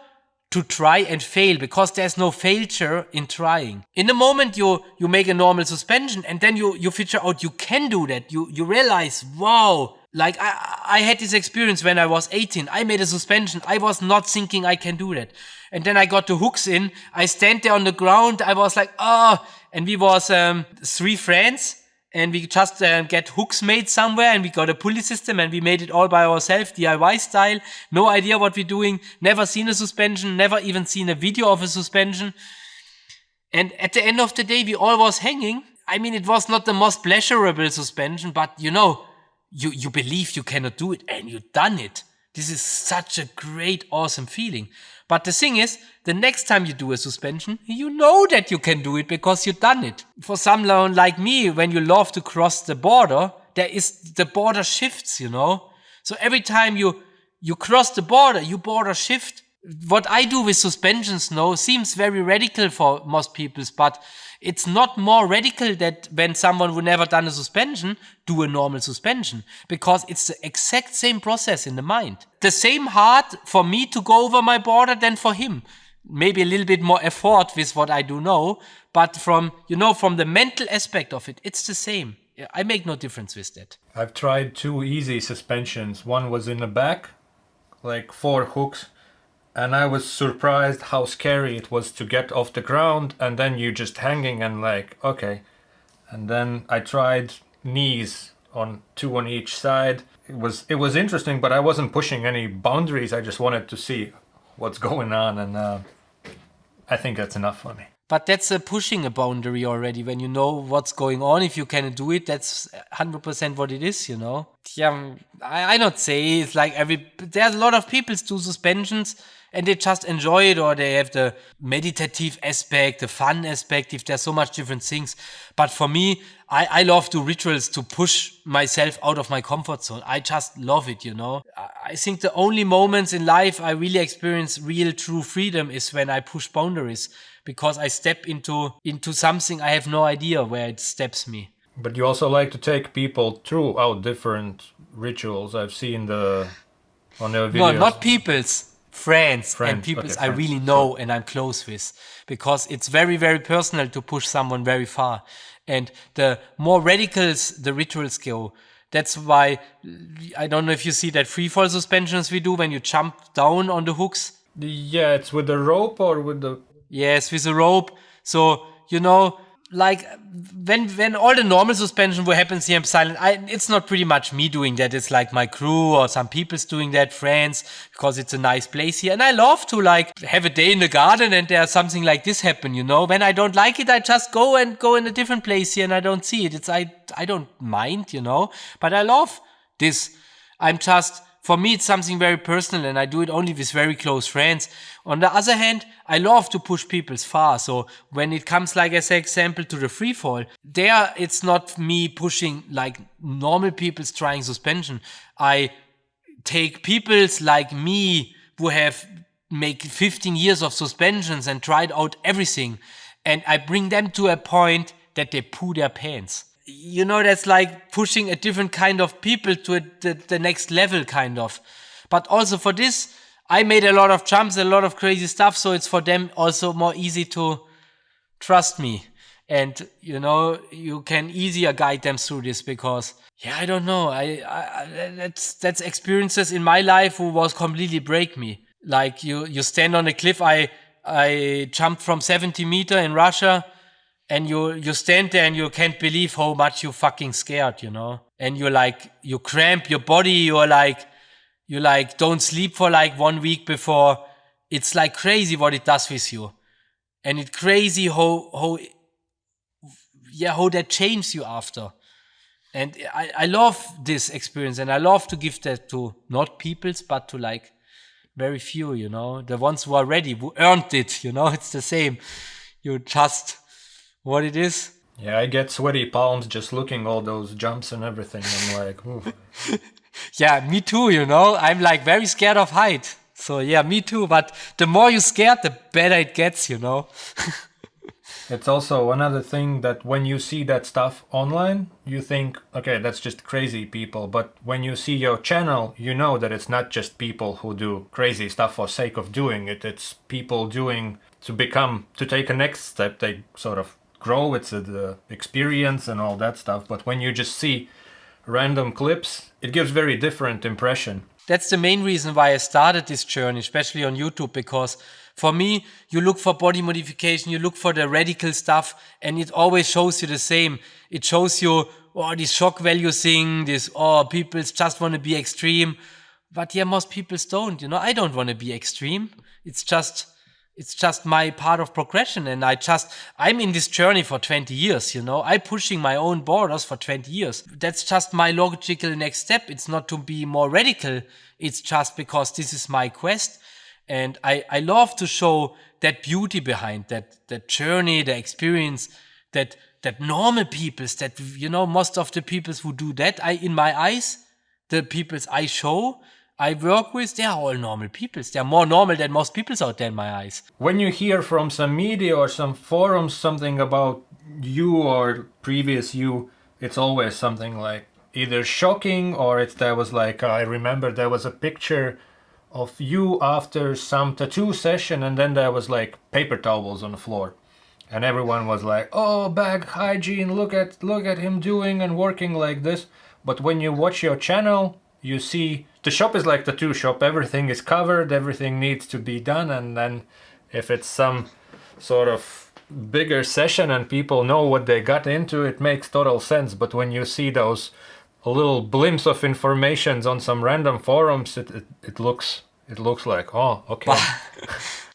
to try and fail because there's no failure in trying. In the moment you make a normal suspension and then you figure out you can do that. You realize, wow, I had this experience when I was 18. I made a suspension. I was not thinking I can do that. And then I got the hooks in. I stand there on the ground. I was and we was 3 friends. And we just get hooks made somewhere and we got a pulley system and we made it all by ourselves, DIY style. No idea what we're doing. Never seen a suspension. Never even seen a video of a suspension. And at the end of the day, we all was hanging. It was not the most pleasurable suspension, but you believe you cannot do it and you done it. This is such a great, awesome feeling. But the thing is, the next time you do a suspension, you know that you can do it because you've done it. For someone like me, when you love to cross the border, the border shifts, So every time you cross the border, you border shift. What I do with suspensions seems very radical for most people, but it's not more radical that when someone who never done a suspension do a normal suspension, because it's the exact same process in the mind. The same hard for me to go over my border than for him. Maybe a little bit more effort with what I do know, but from the mental aspect of it, it's the same. I make no difference with that. I've tried 2 easy suspensions. One was in the back, 4 hooks. And I was surprised how scary it was to get off the ground and then you just hanging and okay. And then I tried knees on 2 on each side. It was interesting, but I wasn't pushing any boundaries. I just wanted to see what's going on, and I think that's enough for me. But that's pushing a boundary already. When you know what's going on, if you can do it, that's 100% what it is, you know? Yeah, I not say it's like there's a lot of people do suspensions and they just enjoy it, or they have the meditative aspect, the fun aspect, if there's so much different things. But for me, I love to rituals to push myself out of my comfort zone. I just love it, you know? I think the only moments in life I really experience real true freedom is when I push boundaries, because I step into something I have no idea where it steps me. But you also like to take people throughout different rituals. I've seen on their videos. No, not people's. Friends and people okay, I really know and I'm close with, because it's very, very personal to push someone very far. And the more radicals the rituals go, that's why, I don't know if you see that freefall suspensions we do when you jump down on the hooks. Yeah, it's with the rope or with the... Yes, with a rope. So, you know, like when all the normal suspension what happens here in silent, it's not pretty much me doing that. It's like my crew or some people's doing that, friends, because it's a nice place here. And I love to like have a day in the garden and there's something like this happen, you know. When I don't like it, I just go in a different place here and I don't see it. I don't mind, you know, but I love this. For me, it's something very personal and I do it only with very close friends. On the other hand, I love to push people far. So when it comes, like as an example, to the freefall, there it's not me pushing like normal people's trying suspension. I take people's like me who have make 15 years of suspensions and tried out everything, and I bring them to a point that they poo their pants. You know, that's like pushing a different kind of people to the next level, kind of. But also for this, I made a lot of jumps, a lot of crazy stuff, so it's for them also more easy to trust me. And, you know, you can easier guide them through this because, yeah, I don't know. That's experiences in my life who was completely break me. Like you stand on a cliff. I jumped from 70 meter in Russia. And you stand there and you can't believe how much you fucking scared, you know? And you cramp your body, you don't sleep for like 1 week before. It's like crazy what it does with you. And it's crazy how that changes you after. And I love this experience and I love to give that to not peoples, but to like very few, you know? The ones who are ready, who earned it, you know? It's the same. You just... what it is. Yeah, I get sweaty palms just looking all those jumps and everything. I'm like, ooh. Yeah, me too, you know. I'm like very scared of height. So yeah, me too. But the more you're scared, the better it gets, you know. It's also another thing that when you see that stuff online, you think, okay, that's just crazy people. But when you see your channel, you know that it's not just people who do crazy stuff for sake of doing it. It's people doing to take a next step. They sort of grow, it's the experience and all that stuff. But when you just see random clips, it gives very different impression. That's the main reason why I started this journey, especially on YouTube, because for me, you look for body modification, you look for the radical stuff, and it always shows you the same. It shows you, this shock value thing, people just want to be extreme. But yeah, most people don't, you know. I don't want to be extreme. It's just my part of progression, and I'm in this journey for 20 years, you know. I'm pushing my own borders for 20 years. That's just my logical next step. It's not to be more radical. It's just because this is my quest. And I love to show that beauty behind that journey, the experience, that normal peoples, that, you know, most of the peoples who do that, in my eyes, the peoples I show, I work with, they are all normal people. They are more normal than most people out there in my eyes. When you hear from some media or some forums something about you or previous you, it's always something like either shocking or there was like, I remember there was a picture of you after some tattoo session and then there was like paper towels on the floor. And everyone was like, oh, bag hygiene, look at him doing and working like this. But when you watch your channel, you see the shop is like tattoo shop. Everything is covered, everything needs to be done. And then if it's some sort of bigger session and people know what they got into, it makes total sense. But when you see those a little glimpse of information on some random forums, it looks like, oh, okay.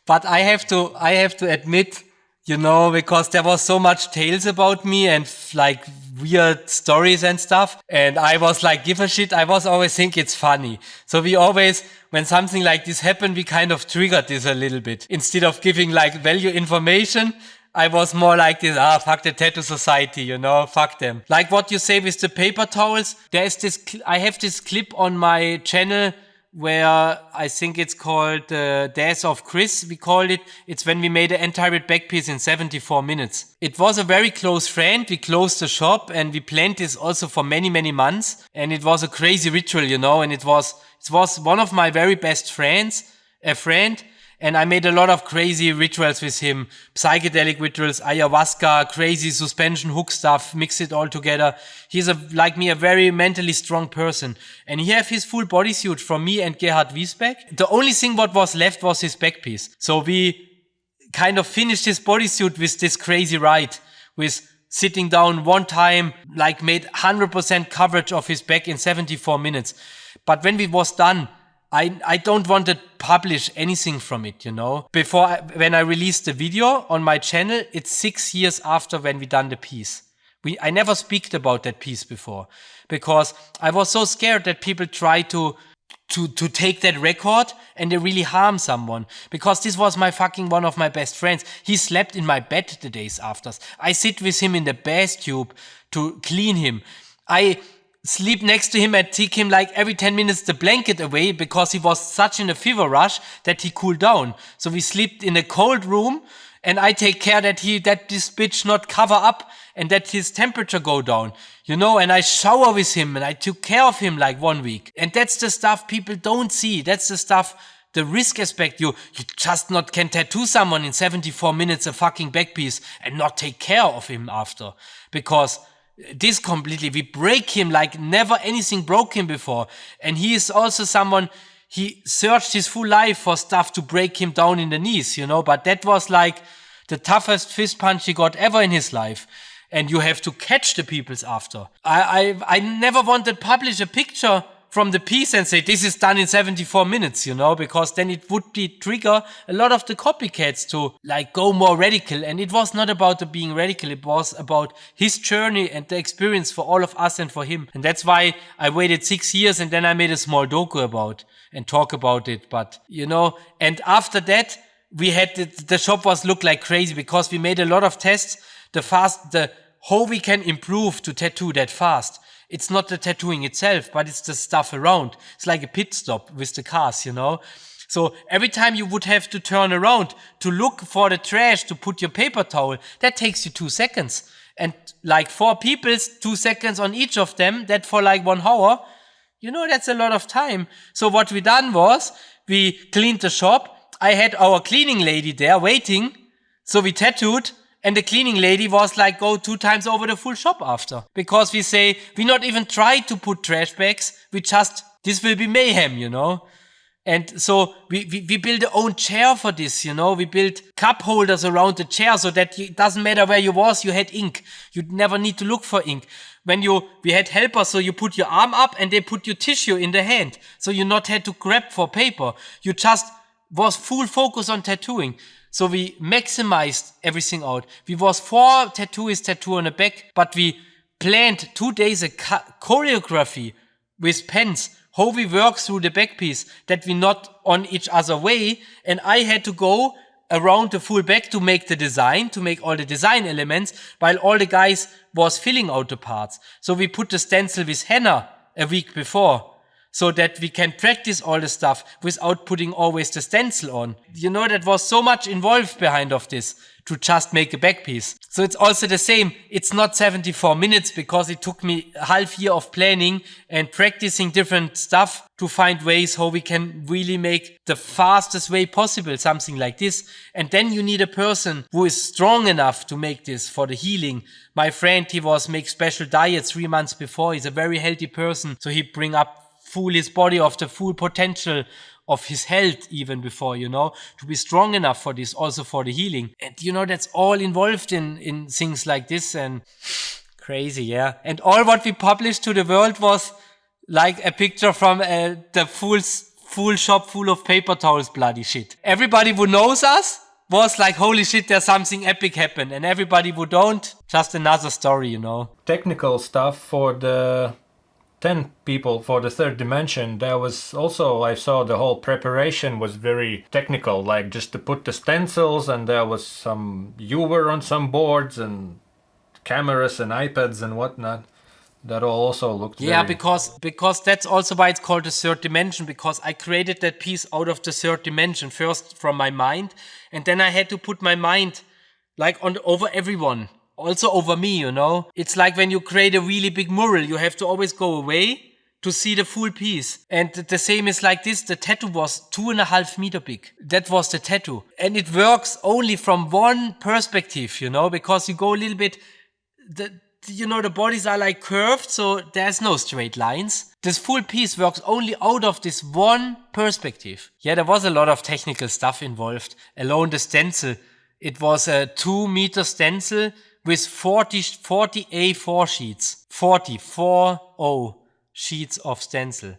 But I have to admit, because there was so much tales about me and like weird stories and stuff. And I was like, give a shit. I was always think it's funny. So we always, when something like this happened, we kind of triggered this a little bit. Instead of giving like value information, I was more like this, fuck the tattoo society, fuck them. Like what you say with the paper towels, I have this clip on my channel where I think it's called Death of Chris, we called it. It's when we made an entire back piece in 74 minutes. It was a very close friend. We closed the shop and we planned this also for many, many months. And it was a crazy ritual, and it was one of my very best friends, a friend. And I made a lot of crazy rituals with him, psychedelic rituals, ayahuasca, crazy suspension hook stuff, mix it all together. He's like me, a very mentally strong person. And he have his full bodysuit from me and Gerhard Wiesbeck. The only thing what was left was his back piece. So we kind of finished his bodysuit with this crazy ride, with sitting down one time, like made 100% coverage of his back in 74 minutes. But when we was done, I don't want to publish anything from it, when I released the video on my channel, it's 6 years after when we done the piece. I never speaked about that piece before because I was so scared that people try to take that record and they really harm someone, because this was my fucking one of my best friends. He slept in my bed the days after. I sit with him in the bath tube to clean him. I sleep next to him and take him like every 10 minutes the blanket away because he was such in a fever rush that he cooled down. So we slept in a cold room and I take care that this bitch not cover up and that his temperature go down, and I shower with him and I took care of him like 1 week. And that's the stuff people don't see. That's the stuff, the risk aspect. You just not can tattoo someone in 74 minutes a fucking back piece and not take care of him after, because this completely, we break him like never anything broke him before. And he is also someone, he searched his full life for stuff to break him down in the knees, but that was like the toughest fist punch he got ever in his life. And you have to catch the peoples after. I never wanted to publish a picture from the piece and say, this is done in 74 minutes, because then it would trigger a lot of the copycats to like go more radical. And it was not about the being radical. It was about his journey and the experience for all of us and for him. And that's why I waited 6 years and then I made a small doku about and talk about it. But, and after that, we had the shop was look like crazy because we made a lot of tests. How we can improve to tattoo that fast. It's not the tattooing itself, but it's the stuff around. It's like a pit stop with the cars, So every time you would have to turn around to look for the trash to put your paper towel, that takes you 2 seconds. And like 4 people, 2 seconds on each of them, that for like 1 hour, that's a lot of time. So what we done was, we cleaned the shop. I had our cleaning lady there waiting. So we tattooed. And the cleaning lady was like, go 2 times over the full shop after. Because we say, we not even try to put trash bags. This will be mayhem, And so we build our own chair for this, We built cup holders around the chair so that it doesn't matter where you was, you had ink. You'd never need to look for ink. We had helpers, so you put your arm up and they put your tissue in the hand. So you not had to grab for paper. You just was full focus on tattooing. So we maximized everything out. We was 4 tattooists tattoo on the back, but we planned 2 days of choreography with pens, how we work through the back piece, that we not on each other way. And I had to go around the full back to make the design, to make all the design elements, while all the guys was filling out the parts. So we put the stencil with henna a week before, so that we can practice all the stuff without putting always the stencil on. That was so much involved behind of this to just make a back piece. So it's also the same. It's not 74 minutes because it took me a half year of planning and practicing different stuff to find ways how we can really make the fastest way possible something like this. And then you need a person who is strong enough to make this for the healing. My friend, he make special diets 3 months before. He's a very healthy person. So he bring up his body of the full potential of his health even before, to be strong enough for this, also for the healing. And, that's all involved in things like this. And Crazy, yeah. And all what we published to the world was like a picture from the full shop full of paper towels, bloody shit. Everybody who knows us was like, holy shit, there's something epic happened. And everybody who don't, just another story, you know. Technical stuff for the 10 people for the third dimension, there was also, I saw the whole preparation was very technical, like just to put the stencils, and there was some viewer on some boards and cameras and iPads and whatnot. That all also looked because that's also why it's called the third dimension, because I created that piece out of the third dimension, first from my mind, and then I had to put my mind like over everyone, also over me, you know. It's like when you create a really big mural, you have to always go away to see the full piece. And the same is like this. The tattoo was 2.5 meters big. That was the tattoo. And it works only from one perspective, you know, because you go a little bit, the bodies are like curved, so there's no straight lines. This full piece works only out of this one perspective. Yeah, there was a lot of technical stuff involved. Alone the stencil. It was a 2 meter stencil with 40 A4 sheets. 40 sheets of stencil.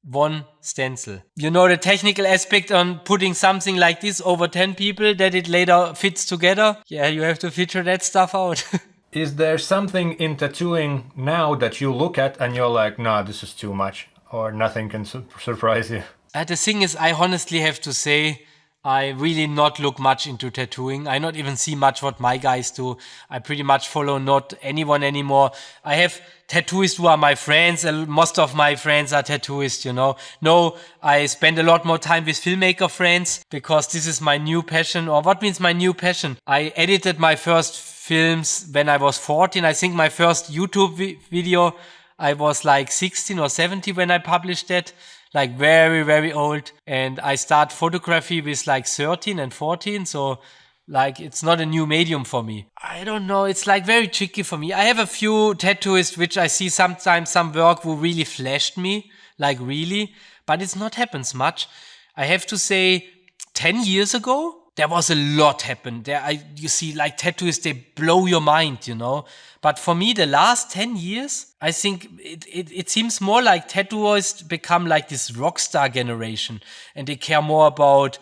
One stencil. You know the technical aspect on putting something like this over 10 people, that it later fits together? Yeah, you have to figure that stuff out. Is there something in tattooing now that you look at and you're like, nah, this is too much, or nothing can surprise you? The thing is, I honestly have to say, I really not look much into tattooing. I not even see much what my guys do. I pretty much follow not anyone anymore. I have tattooists who are my friends, and most of my friends are tattooists, you know. No, I spend a lot more time with filmmaker friends because this is my new passion. Or what means my new passion? I edited my first films when I was 14. I think my first YouTube video, I was like 16 or 17 when I published that. Like very, very old. And I start photography with like 13 and 14. So like it's not a new medium for me. I don't know. It's like very tricky for me. I have a few tattooists which I see sometimes some work who really flashed me. Like really. But it's not happens much. I have to say 10 years ago, there was a lot happened. You see like tattooists, they blow your mind, you know. But for me, the last 10 years, I think it seems more like tattooists become like this rock star generation. And they care more about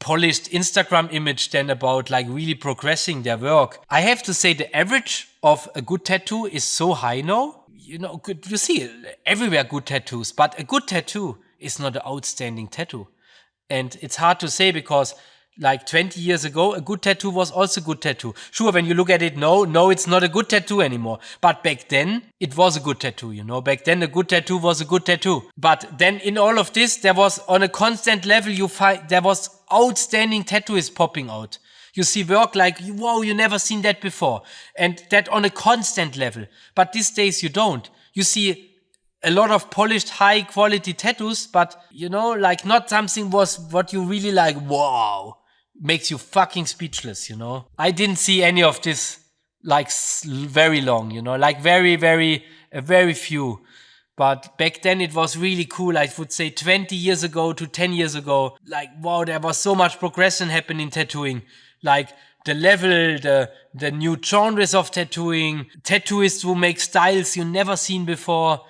polished Instagram image than about like really progressing their work. I have to say the average of a good tattoo is so high now. You know, you see everywhere good tattoos. But a good tattoo is not an outstanding tattoo. And it's hard to say because like 20 years ago, a good tattoo was also a good tattoo. Sure, when you look at it, no, it's not a good tattoo anymore. But back then, it was a good tattoo, you know. Back then, a good tattoo was a good tattoo. But then in all of this, there was on a constant level, there was outstanding tattooists popping out. You see work like, wow, you never seen that before. And that on a constant level. But these days, you don't. You see a lot of polished, high quality tattoos, but you know, like not something was what you really like, wow. Makes you fucking speechless, you know. I didn't see any of this like very long, you know, like very few. But back then it was really cool. I would say 20 years ago to 10 years ago, like, wow, there was so much progression happening in tattooing. Like the level, the new genres of tattooing, tattooists who make styles you never seen before.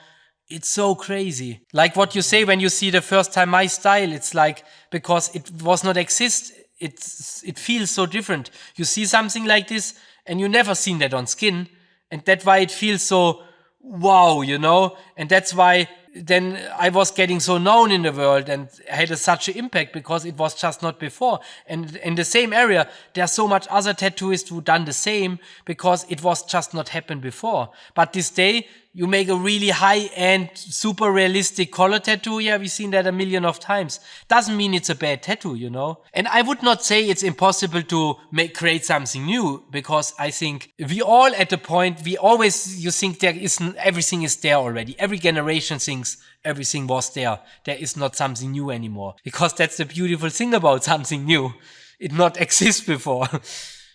It's so crazy. Like what you say when you see the first time my style, it's like, because it was not exist, it feels so different. You see something like this and you never seen that on skin, and that's why it feels so wow, you know. And that's why then I was getting so known in the world and had such an impact because it was just not before. And in the same area, there's so much other tattooists who done the same because it was just not happened before. But this day, you make a really high-end, super realistic color tattoo. Yeah, we've seen that a million of times. Doesn't mean it's a bad tattoo, you know? And I would not say it's impossible to create something new, because I think we all at the point, you think everything is there already. Every generation thinks everything was there. There is not something new anymore. Because that's the beautiful thing about something new. It not exists before.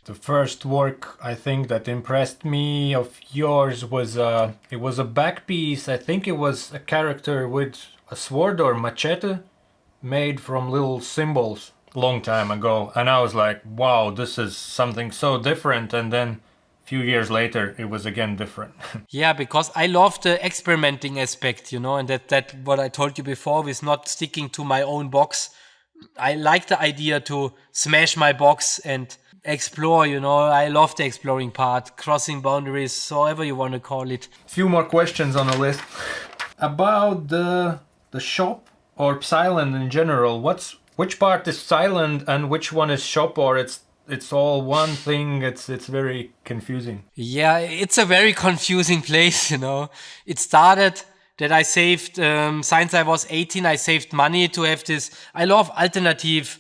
The first work I think that impressed me of yours was it was a back piece. I think it was a character with a sword or machete made from little symbols long time ago, and I was like, wow, this is something so different. And then few years later, it was again different. Yeah, because I love the experimenting aspect, and that what I told you before with not sticking to my own box. I like the idea to smash my box and explore, I love the exploring part, crossing boundaries, however you want to call it. Few more questions on the list. About the shop or Psyland in general, which part is Psyland and which one is shop, or it's all one thing? It's very confusing. Yeah, it's a very confusing place, It started that I saved, since I was 18, I saved money to have this. I love alternative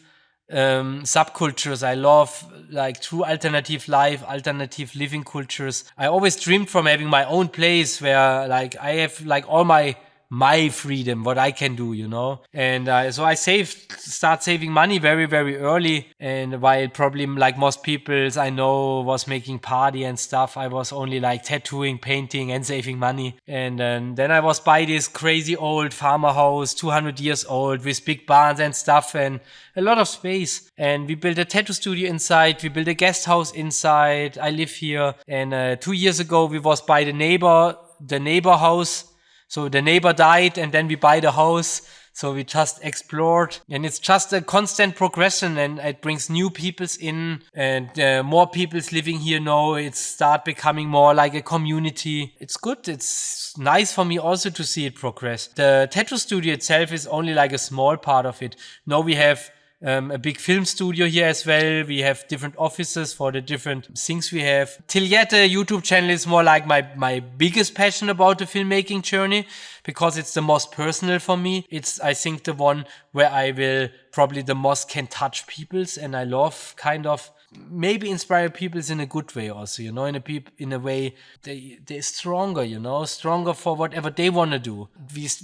subcultures. I love like true alternative life, alternative living cultures. I always dreamed from having my own place where like I have like all my freedom, what I can do, And so I start saving money very, very early. And while probably like most people I know was making party and stuff, I was only like tattooing, painting and saving money. And then I was by this crazy old farmer house, 200 years old with big barns and stuff and a lot of space. And we built a tattoo studio inside. We built a guest house inside. I live here. And 2 years ago, we was by the neighbor house. So the neighbor died and then we buy the house. So we just explored and it's just a constant progression and it brings new peoples in and more people's living here now. It's start becoming more like a community. It's good. It's nice for me also to see it progress. The tattoo studio itself is only like a small part of it. Now we have a big film studio here as well. We have different offices for the different things we have. Till yet, the YouTube channel is more like my biggest passion about the filmmaking journey because it's the most personal for me. It's, I think, the one where I will probably the most can touch peoples and I love kind of maybe inspire peoples in a good way also, in a way they're stronger, stronger for whatever they want to do.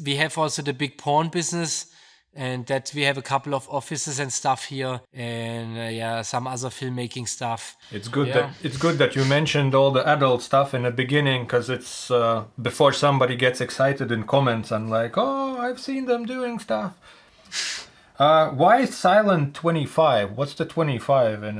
We have also the big porn business. And that we have a couple of offices and stuff here, and some other filmmaking stuff. It's good that you mentioned all the adult stuff in the beginning, because it's before somebody gets excited in comments and like, oh, I've seen them doing stuff. Why is Silent 25? What's the 25 in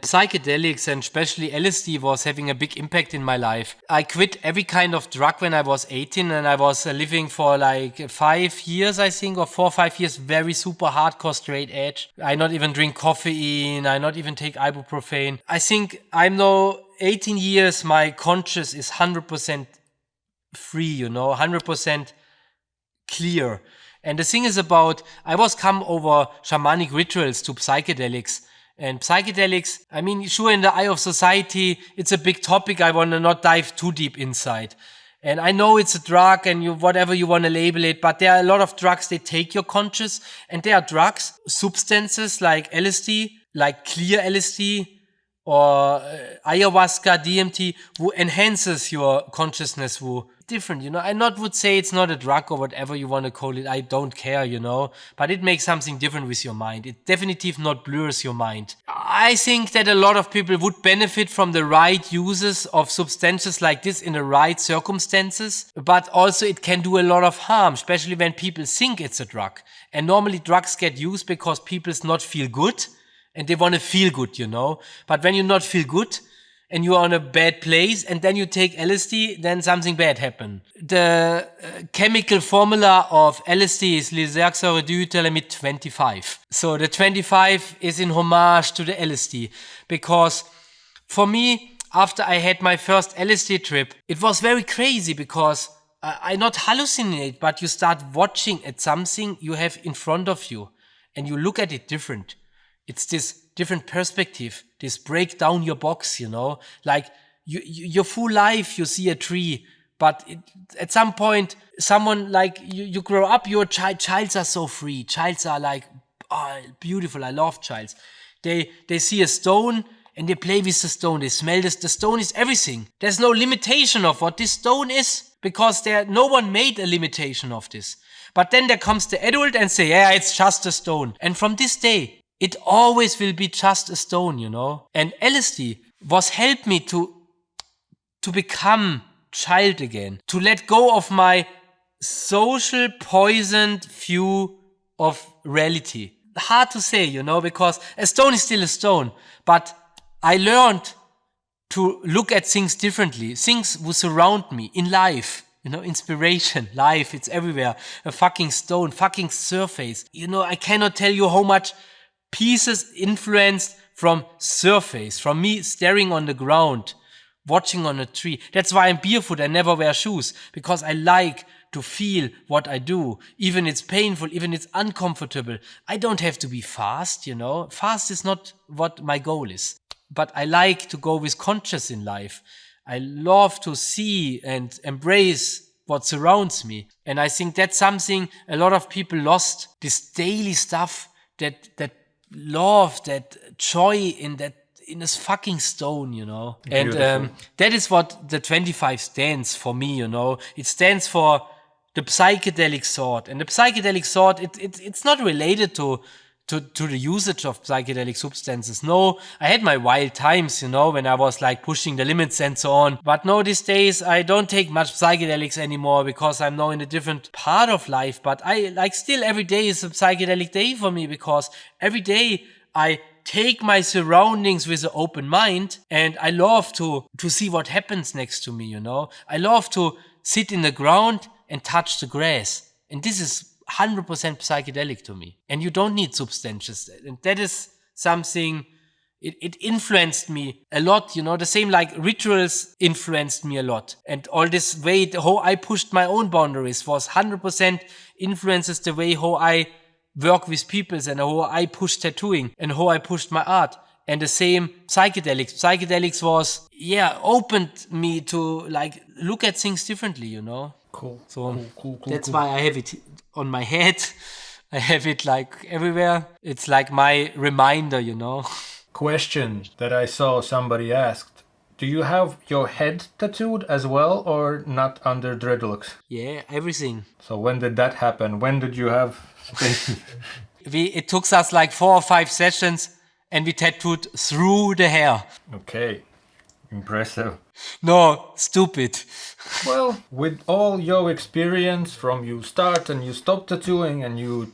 psychedelics and especially LSD was having a big impact in my life. I quit every kind of drug when I was 18 and I was living for like 5 years, I think, or 4 or 5 years, very super hardcore straight edge. I not even drink caffeine. I not even take ibuprofen. I think I'm now 18 years, my conscious is 100% free, 100% clear. And the thing is about, I was come over shamanic rituals to psychedelics. And psychedelics, I mean, sure, in the eye of society, it's a big topic. I want to not dive too deep inside. And I know it's a drug and whatever you want to label it, but there are a lot of drugs, they take your conscious. And there are drugs, substances like LSD, like clear LSD, or ayahuasca, DMT, who enhances your consciousness, who different, I not would say it's not a drug or whatever you want to call it. I don't care, but it makes something different with your mind. It definitely not blurs your mind. I think that a lot of people would benefit from the right uses of substances like this in the right circumstances, but also it can do a lot of harm, especially when people think it's a drug. And normally drugs get used because people not feel good and they want to feel good, but when you not feel good, and you are in a bad place, and then you take LSD, then something bad happen. The chemical formula of LSD is lysergsäuredyethylamide 25. So the 25 is in homage to the LSD, because for me, after I had my first LSD trip, it was very crazy because I not hallucinate, but you start watching at something you have in front of you, and you look at it different. It's this different perspective, this break down your box, like your full life, you see a tree, but at some point, someone like you grow up, your childs are so free. Childs are like, oh, beautiful. I love childs. They see a stone and they play with the stone. They smell this. The stone is everything. There's no limitation of what this stone is because no one made a limitation of this. But then there comes the adult and say, yeah, it's just a stone. And from this day, it always will be just a stone, And LSD was helped me to become child again, to let go of my social poisoned view of reality. Hard to say, because a stone is still a stone. But I learned to look at things differently. Things will surround me in life. Inspiration, life, it's everywhere. A fucking stone, fucking surface. I cannot tell you how much pieces influenced from surface, from me staring on the ground, watching on a tree. That's why I'm barefoot. I never wear shoes, because I like to feel what I do. Even it's painful, even it's uncomfortable. I don't have to be fast, Fast is not what my goal is. But I like to go with conscious in life. I love to see and embrace what surrounds me. And I think that's something a lot of people lost. This daily stuff, that love, that joy in this fucking stone, And that is what the 25 stands for me, It stands for the psychedelic thought. And the psychedelic thought, it's not related to the usage of psychedelic substances. No, I had my wild times, when I was like pushing the limits and so on. But no, these days I don't take much psychedelics anymore, because I'm now in a different part of life. But I still every day is a psychedelic day for me, because every day I take my surroundings with an open mind, and I love to see what happens next to me, I love to sit in the ground and touch the grass. And this is 100% psychedelic to me. And you don't need substances. And that is something, it influenced me a lot, the same like rituals influenced me a lot. And all this way, how I pushed my own boundaries was 100% influences the way how I work with people, and how I push tattooing, and how I pushed my art. And the same psychedelics. Psychedelics was, opened me to like look at things differently, Cool. So cool. That's why I have it on my head. I have it like everywhere. It's like my reminder, Question that I saw somebody asked. Do you have your head tattooed as well, or not under dreadlocks? Yeah, everything. So when did that happen? When did you have... It took us like 4 or 5 sessions, and we tattooed through the hair. Okay. Impressive. No, stupid. Well, with all your experience from you start and you stop tattooing and you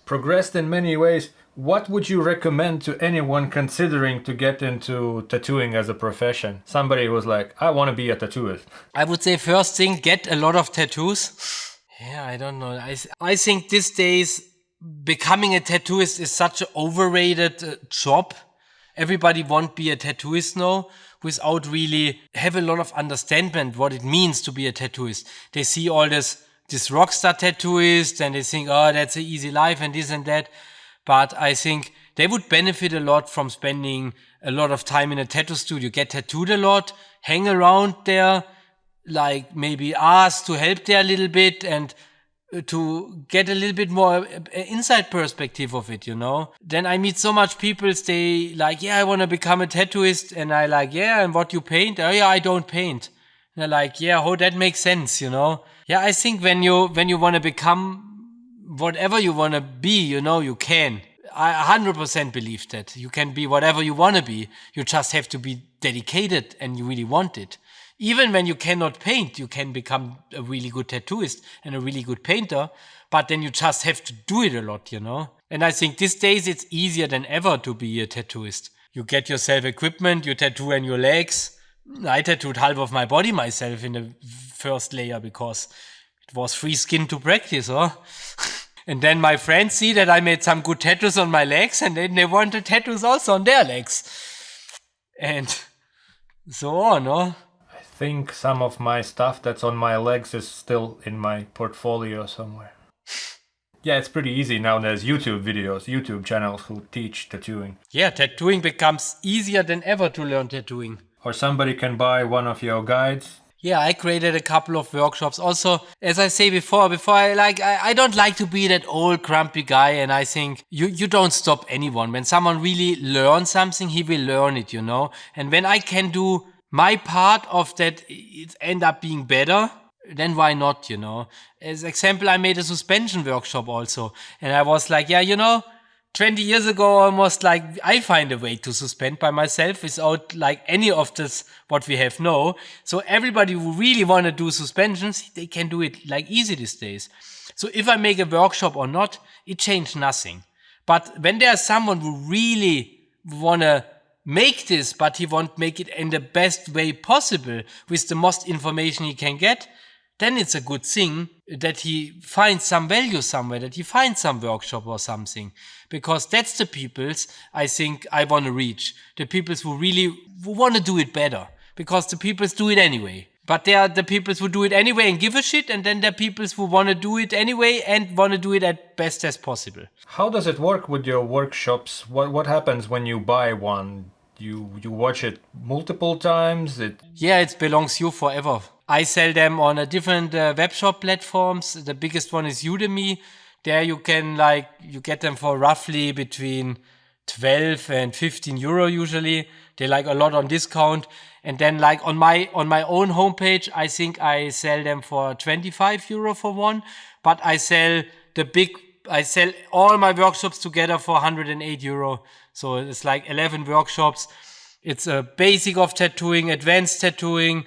progressed in many ways, what would you recommend to anyone considering to get into tattooing as a profession? Somebody who's like, I want to be a tattooist. I would say first thing, get a lot of tattoos. Yeah, I don't know. I think these days becoming a tattooist is such an overrated job. Everybody won't be a tattooist now, without really have a lot of understanding what it means to be a tattooist. They see all this rockstar tattooist, and they think, oh, that's an easy life and this and that. But I think they would benefit a lot from spending a lot of time in a tattoo studio, get tattooed a lot, hang around there, like maybe ask to help there a little bit, and to get a little bit more inside perspective of it, Then I meet so much people, they like, I want to become a tattooist. And I like, and what you paint? Oh, I don't paint. And they're like, how that makes sense, Yeah, I think when you want to become whatever you want to be, you can. I 100% believe that. You can be whatever you want to be. You just have to be dedicated and you really want it. Even when you cannot paint, you can become a really good tattooist and a really good painter, but then you just have to do it a lot, And I think these days it's easier than ever to be a tattooist. You get yourself equipment, you tattoo on your legs. I tattooed half of my body myself in the first layer because it was free skin to practice, huh? And then my friends see that I made some good tattoos on my legs, and then they wanted tattoos also on their legs. And so on, huh? I think some of my stuff that's on my legs is still in my portfolio somewhere. Yeah, it's pretty easy now. There's YouTube videos, YouTube channels who teach tattooing. Yeah, tattooing becomes easier than ever to learn tattooing. Or somebody can buy one of your guides. Yeah, I created a couple of workshops. Also, as I say before I don't like to be that old grumpy guy, and I think you don't stop anyone. When someone really learns something, he will learn it, And when I can do my part of that, it end up being better, then why not, As example, I made a suspension workshop also. And I was like, 20 years ago, almost like I find a way to suspend by myself without like any of this, what we have now. So everybody who really want to do suspensions, they can do it like easy these days. So if I make a workshop or not, it changed nothing. But when there's someone who really want to make this, but he won't make it in the best way possible with the most information he can get, then it's a good thing that he finds some value somewhere, that he finds some workshop or something. Because that's the peoples I think I want to reach. The peoples who want to do it better. Because the peoples do it anyway. But there are the peoples who do it anyway and give a shit, and then there are peoples who want to do it anyway and want to do it at best as possible. How does it work with your workshops? What happens when you buy one? You watch it multiple times? Yeah, it belongs you forever. I sell them on a different web shop platforms. The biggest one is Udemy. There you can you get them for roughly between 12 and 15 euro usually. They're a lot on discount. And then on my own homepage, I think I sell them for 25 euro for one. But I sell all my workshops together for 108 euro. So it's 11 workshops. It's a basic of tattooing, advanced tattooing.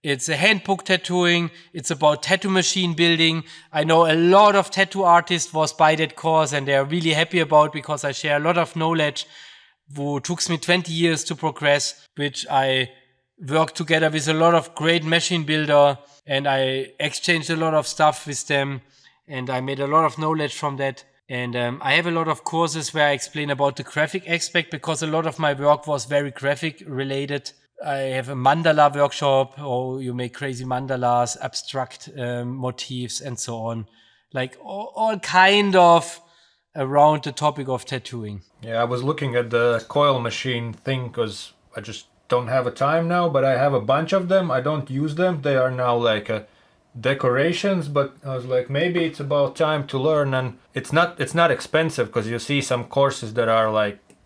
It's a handbook tattooing. It's about tattoo machine building. I know a lot of tattoo artists was by that course and they're really happy about because I share a lot of knowledge who took me 20 years to progress, which I worked together with a lot of great machine builder and I exchanged a lot of stuff with them and I made a lot of knowledge from that. And I have a lot of courses where I explain about the graphic aspect because a lot of my work was very graphic related. I have a mandala workshop, or you make crazy mandalas, abstract motifs, and so on. All kind of around the topic of tattooing. Yeah, I was looking at the coil machine thing because I just don't have a time now, but I have a bunch of them. I don't use them. They are now decorations, but I was like, maybe it's about time to learn. And it's not expensive because you see some courses that are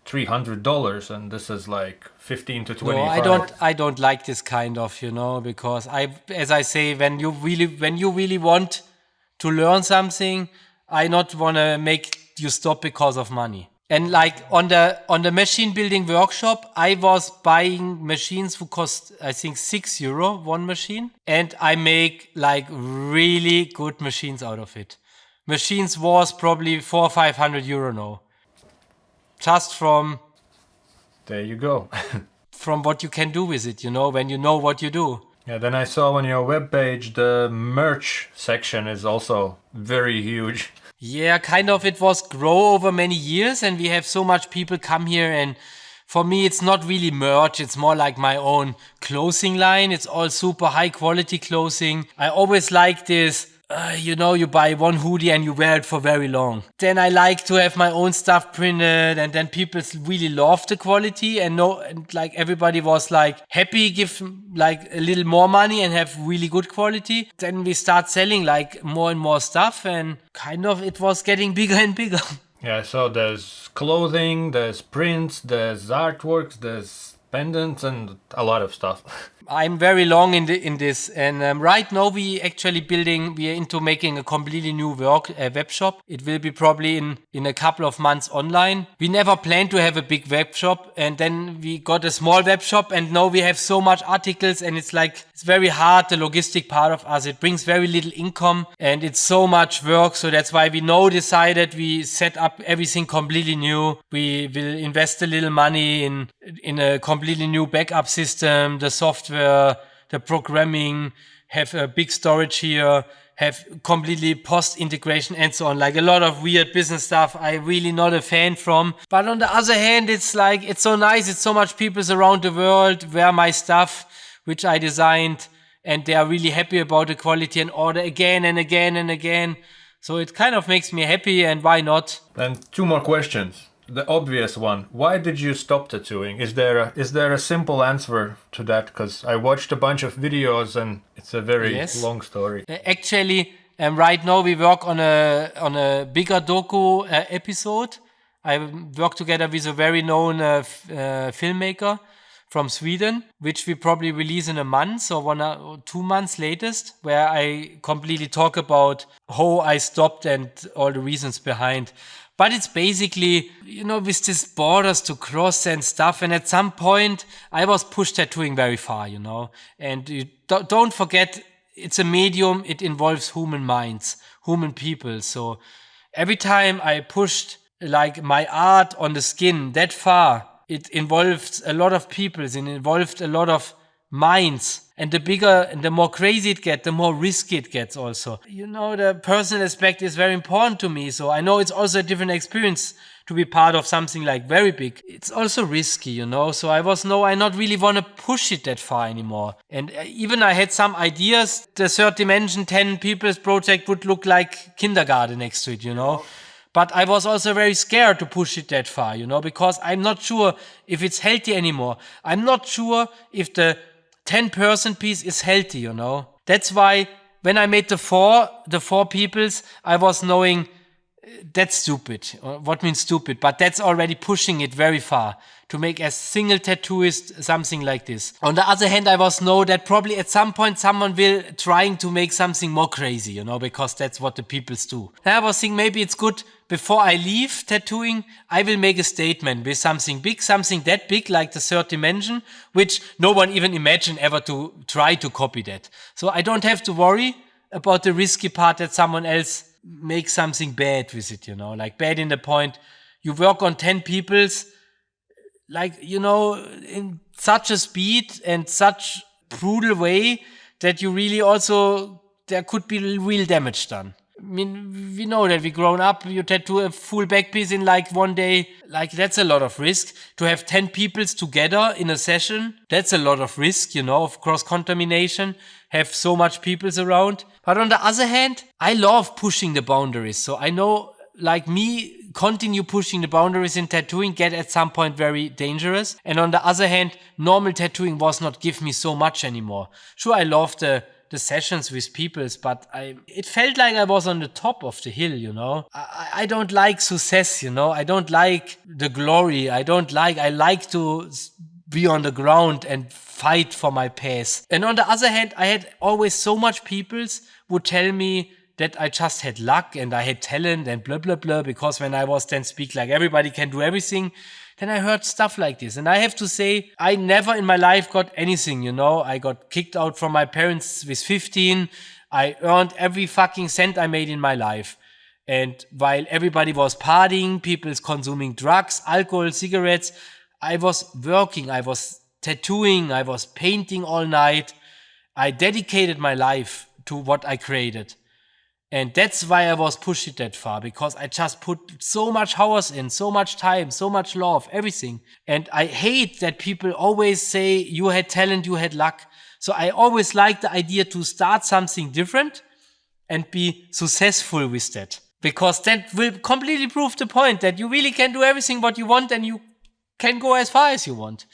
$300 and this is 15 to 25. No, I don't like this kind of, because as I say, when you really want to learn something, I not want to make you stop because of money. And on the machine building workshop, I was buying machines who cost, I think, 6 euro, one machine. And I make really good machines out of it. Machines was probably 400 or 500 euro now. Just from... There you go. from what you can do with it, when you know what you do. Yeah, then I saw on your webpage the merch section is also very huge. Yeah, kind of. It was grow over many years and we have so much people come here and for me it's not really merch, it's more like my own clothing line. It's all super high quality clothing. I always like this, you buy one hoodie and you wear it for very long. Then I like to have my own stuff printed and then people really love the quality and everybody was happy, give a little more money and have really good quality. Then we start selling more and more stuff and kind of it was getting bigger and bigger. Yeah, so there's clothing, there's prints, there's artworks, there's pendants and a lot of stuff. I'm very long in this, and right now we are into making a completely new web shop. It will be probably in a couple of months online. We never planned to have a big web shop, and then we got a small web shop, and now we have so much articles, and it's very hard, the logistic part of us. It brings very little income, and it's so much work, so that's why we now decided we set up everything completely new. We will invest a little money in a completely new backup system, the software, the programming, have a big storage here, have completely post integration and so on, a lot of weird business stuff I'm really not a fan from. But on the other hand, it's so nice, it's so much people around the world wear my stuff which I designed and they are really happy about the quality and order again and again and again. So it kind of makes me happy, and why not? And 2 more questions. The obvious one, why did you stop tattooing? Is there a simple answer to that? Because I watched a bunch of videos and it's a very long story. Actually, right now we work on a bigger doku episode. I work together with a very known filmmaker from Sweden, which we probably release in a month or 1 or 2 months latest, where I completely talk about how I stopped and all the reasons behind. But it's basically, with these borders to cross and stuff. And at some point, I was pushed tattooing very far, And you don't forget, it's a medium. It involves human minds, human people. So every time I pushed my art on the skin that far, It involved a lot of people, it involved a lot of minds. And the bigger and the more crazy it gets, the more risky it gets also. The personal aspect is very important to me. So I know it's also a different experience to be part of something like very big. It's also risky, So I not really want to push it that far anymore. And even I had some ideas. The third dimension 10 people's project would look like kindergarten next to it, But I was also very scared to push it that far, because I'm not sure if it's healthy anymore. I'm not sure if the 10-person piece is healthy, That's why when I made the four peoples, I was knowing that's stupid. What means stupid? But that's already pushing it very far to make a single tattooist something like this. On the other hand, I was know that probably at some point someone will trying to make something more crazy, because that's what the peoples do. And I was thinking maybe it's good before I leave tattooing, I will make a statement with something big, something that big like the third dimension, which no one even imagined ever to try to copy that. So I don't have to worry about the risky part that someone else make something bad with it, like bad in the point you work on 10 people's, like, in such a speed and such brutal way that you really also, there could be real damage done. I mean, we know that we grown up, you tattoo a full back piece in like one day, like that's a lot of risk. To have 10 peoples together in a session, that's a lot of risk, of cross-contamination, have so much peoples around. But on the other hand, I love pushing the boundaries. So I know, like me, continue pushing the boundaries in tattooing get at some point very dangerous. And on the other hand, normal tattooing was not give me so much anymore. Sure, I love the sessions with peoples, but it felt like I was on the top of the hill, I don't like success, I don't like the glory. I like to be on the ground and fight for my path. And on the other hand, I had always so much peoples would tell me that I just had luck and I had talent and blah, blah, blah, because when I was then speak like everybody can do everything, then I heard stuff like this. And I have to say, I never in my life got anything, I got kicked out from my parents with 15. I earned every fucking cent I made in my life. And while everybody was partying, people's consuming drugs, alcohol, cigarettes, I was working, I was tattooing, I was painting all night. I dedicated my life to what I created. And that's why I was pushed that far, because I just put so much hours in, so much time, so much love, everything. And I hate that people always say you had talent, you had luck. So I always like the idea to start something different and be successful with that. Because that will completely prove the point that you really can do everything what you want and you can go as far as you want.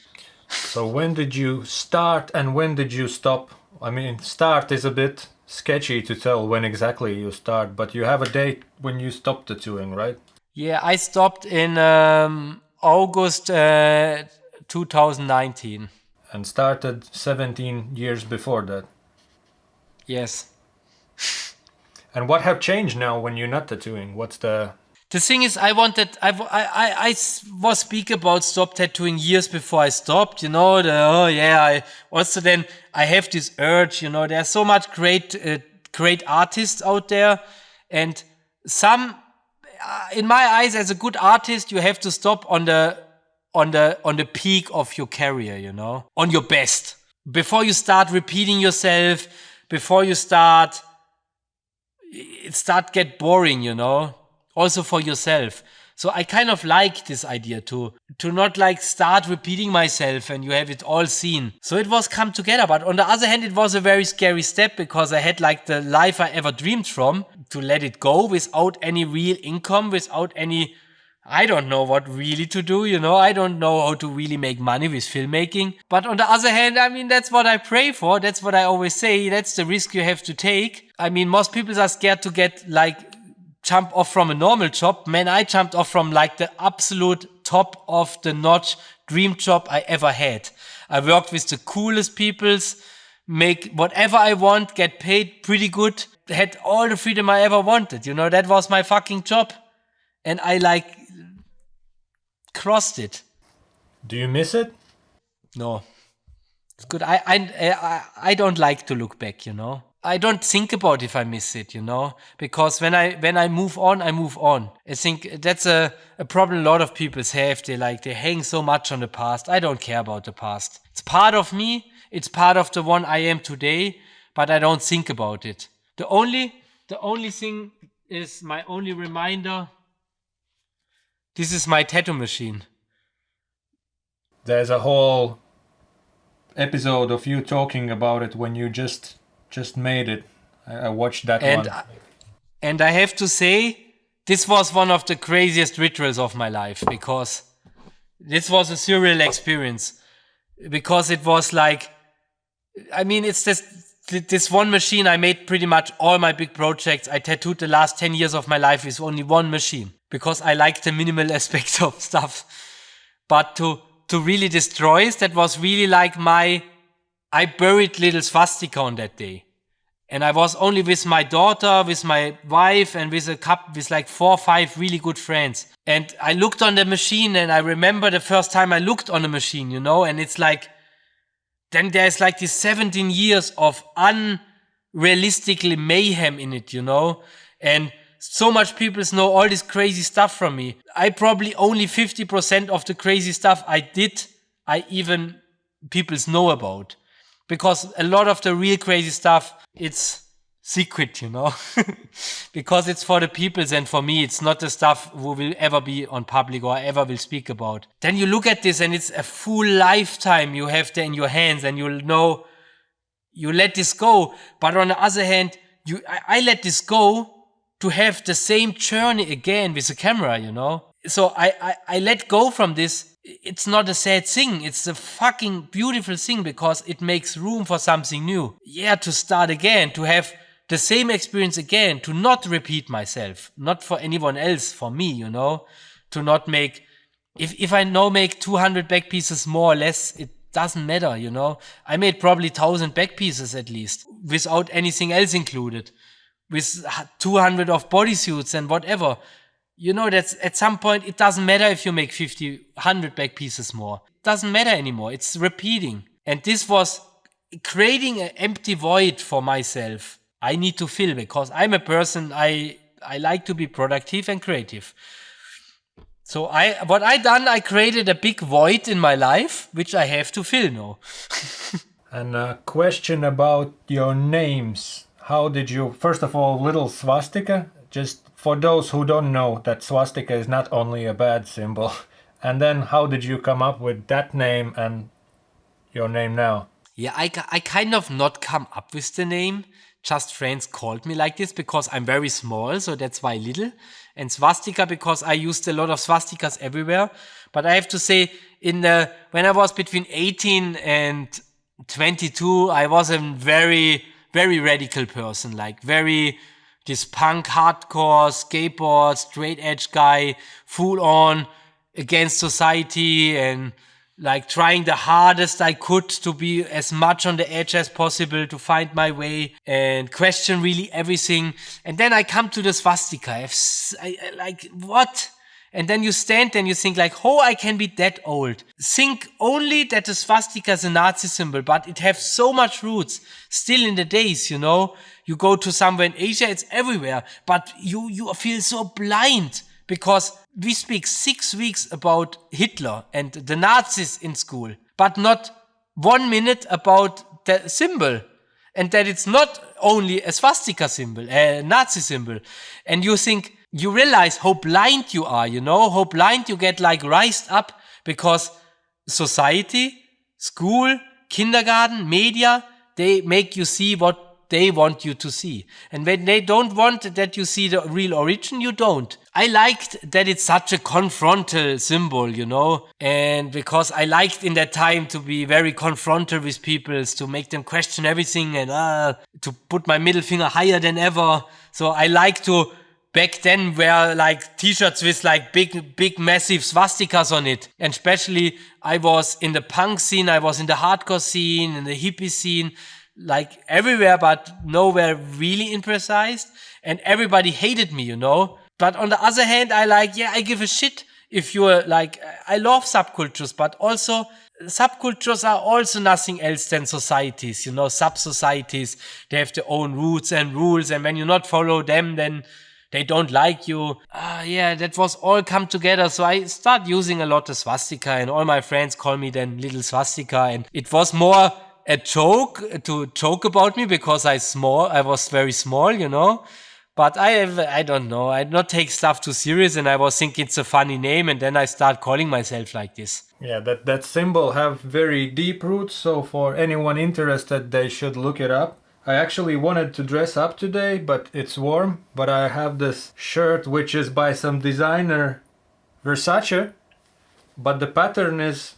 So when did you start and when did you stop? I mean, start is a bit sketchy to tell when exactly you start, but you have a date when you stopped tattooing, right? Yeah, I stopped in August 2019. And started 17 years before that. Yes. And what have changed now when you're not tattooing? What's the... The thing is, I was speak about stop tattooing years before I stopped, I have this urge, there's so much great artists out there, and some, in my eyes, as a good artist, you have to stop on the peak of your career, on your best. Before you start repeating yourself, before you start get boring, also for yourself. So I kind of like this idea to not like start repeating myself and you have it all seen. So it was come together. But on the other hand, it was a very scary step because I had like the life I ever dreamed from, to let it go without any real income, without any, I don't know what really to do, I don't know how to really make money with filmmaking. But on the other hand, I mean, that's what I pray for. That's what I always say. That's the risk you have to take. I mean, most people are scared to get like jump off from a normal job. Man, I jumped off from like the absolute top of the notch dream job I ever had. I worked with the coolest peoples, make whatever I want, get paid pretty good, had all the freedom I ever wanted. That was my fucking job. And I like crossed it. Do you miss it? No. It's good. I don't like to look back, I don't think about if I miss it, because when I move on, I move on. I think that's a problem a lot of people have. They hang so much on the past. I don't care about the past. It's part of me. It's part of the one I am today, but I don't think about it. The only thing is my only reminder. This is my tattoo machine. There's a whole episode of you talking about it when you just made it. I watched that one. And I have to say, this was one of the craziest rituals of my life, because this was a surreal experience. Because it was like, I mean, it's this one machine. I made pretty much all my big projects. I tattooed the last 10 years of my life with only one machine, because I like the minimal aspects of stuff. But to really destroy it, that was really like I buried little swastika on that day. And I was only with my daughter, with my wife, and with like 4 or 5 really good friends. And I looked on the machine, and I remember the first time I looked on the machine, and it's like, then there's like this 17 years of unrealistically mayhem in it, and so much people know all this crazy stuff from me. I probably only 50% of the crazy stuff I did, people know about. Because a lot of the real crazy stuff, it's secret, because it's for the peoples, and for me, it's not the stuff who will ever be on public or ever will speak about. Then you look at this, and it's a full lifetime you have there in your hands, and you'll know you let this go. But on the other hand, I let this go to have the same journey again with a camera, So I let go from this. It's not a sad thing. It's a fucking beautiful thing, because it makes room for something new. Yeah, to start again, to have the same experience again, to not repeat myself, not for anyone else, for me, to not make, if I now make 200 back pieces more or less, it doesn't matter, I made probably 1,000 back pieces at least, without anything else included, with 200 of bodysuits and whatever. That's at some point, it doesn't matter if you make 50, 100 back pieces more. It doesn't matter anymore. It's repeating. And this was creating an empty void for myself. I need to fill, because I'm a person, I like to be productive and creative. So I created a big void in my life, which I have to fill now. And a question about your names. How did you, first of all, little swastika, just for those who don't know that swastika is not only a bad symbol. And then how did you come up with that name and your name now? Yeah, I kind of not come up with the name. Just friends called me like this, because I'm very small, so that's why little. And swastika, because I used a lot of swastikas everywhere. But I have to say, when I was between 18 and 22, I was a very, very radical person, like this punk, hardcore, skateboard, straight edge guy, full on against society, and like trying the hardest I could to be as much on the edge as possible, to find my way and question really everything. And then I come to the swastika. I like, what? And then you stand and you think like, oh, I can be that old. Think only that the swastika is a Nazi symbol, but it has so much roots still in the days, You go to somewhere in Asia, it's everywhere, but you feel so blind, because we speak 6 weeks about Hitler and the Nazis in school, but not 1 minute about the symbol, and that it's not only a swastika symbol, a Nazi symbol. And you realize how blind you are, how blind you get like raised up, because society, school, kindergarten, media, they make you see what they want you to see. And when they don't want that you see the real origin, you don't. I liked that it's such a confrontal symbol, and because I liked in that time to be very confrontal with people, to make them question everything, and to put my middle finger higher than ever. So I like to, back then, wear like t-shirts with like big massive swastikas on it. And especially I was in the punk scene, I was in the hardcore scene, in the hippie scene, like everywhere, but nowhere really imprecise. And everybody hated me, But on the other hand, I give a shit if you're like, I love subcultures, but also subcultures are also nothing else than societies, sub-societies. They have their own roots and rules, and when you not follow them, then they don't like you. Yeah, that was all come together. So I start using a lot of swastika, and all my friends call me then little swastika. And it was more a joke to joke about me because I was very small. But I don't know. I not take stuff too serious, and I was thinking it's a funny name, and then I start calling myself like this. Yeah, that symbol have very deep roots, so for anyone interested, they should look it up. I actually wanted to dress up today, but it's warm. But I have this shirt which is by some designer Versace, but the pattern is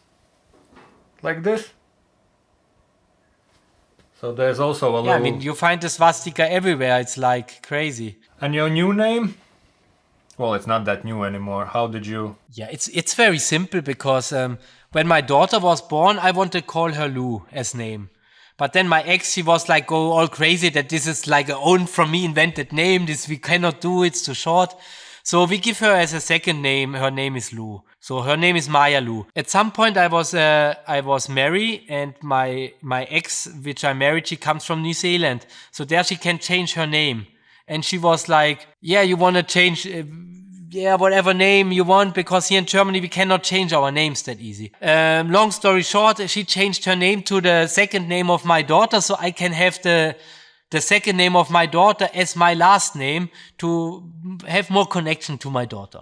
like this. So there's also a little... Yeah, I mean, you find the swastika everywhere. It's like crazy. And your new name? Well, it's not that new anymore. How did you... Yeah, it's very simple because when my daughter was born, I wanted to call her Lou as name. But then my ex, she was like, go all crazy that this is like a own from me invented name. This we cannot do, it's too short. So we give her as a second name. Her name is Lou. So her name is Maya Lou. At some point I was married, and my ex, which I married, she comes from New Zealand. So there she can change her name. And she was like, yeah, you want to change... whatever name you want, because here in Germany we cannot change our names that easy. Long story short, she changed her name to the second name of my daughter, so I can have the second name of my daughter as my last name to have more connection to my daughter.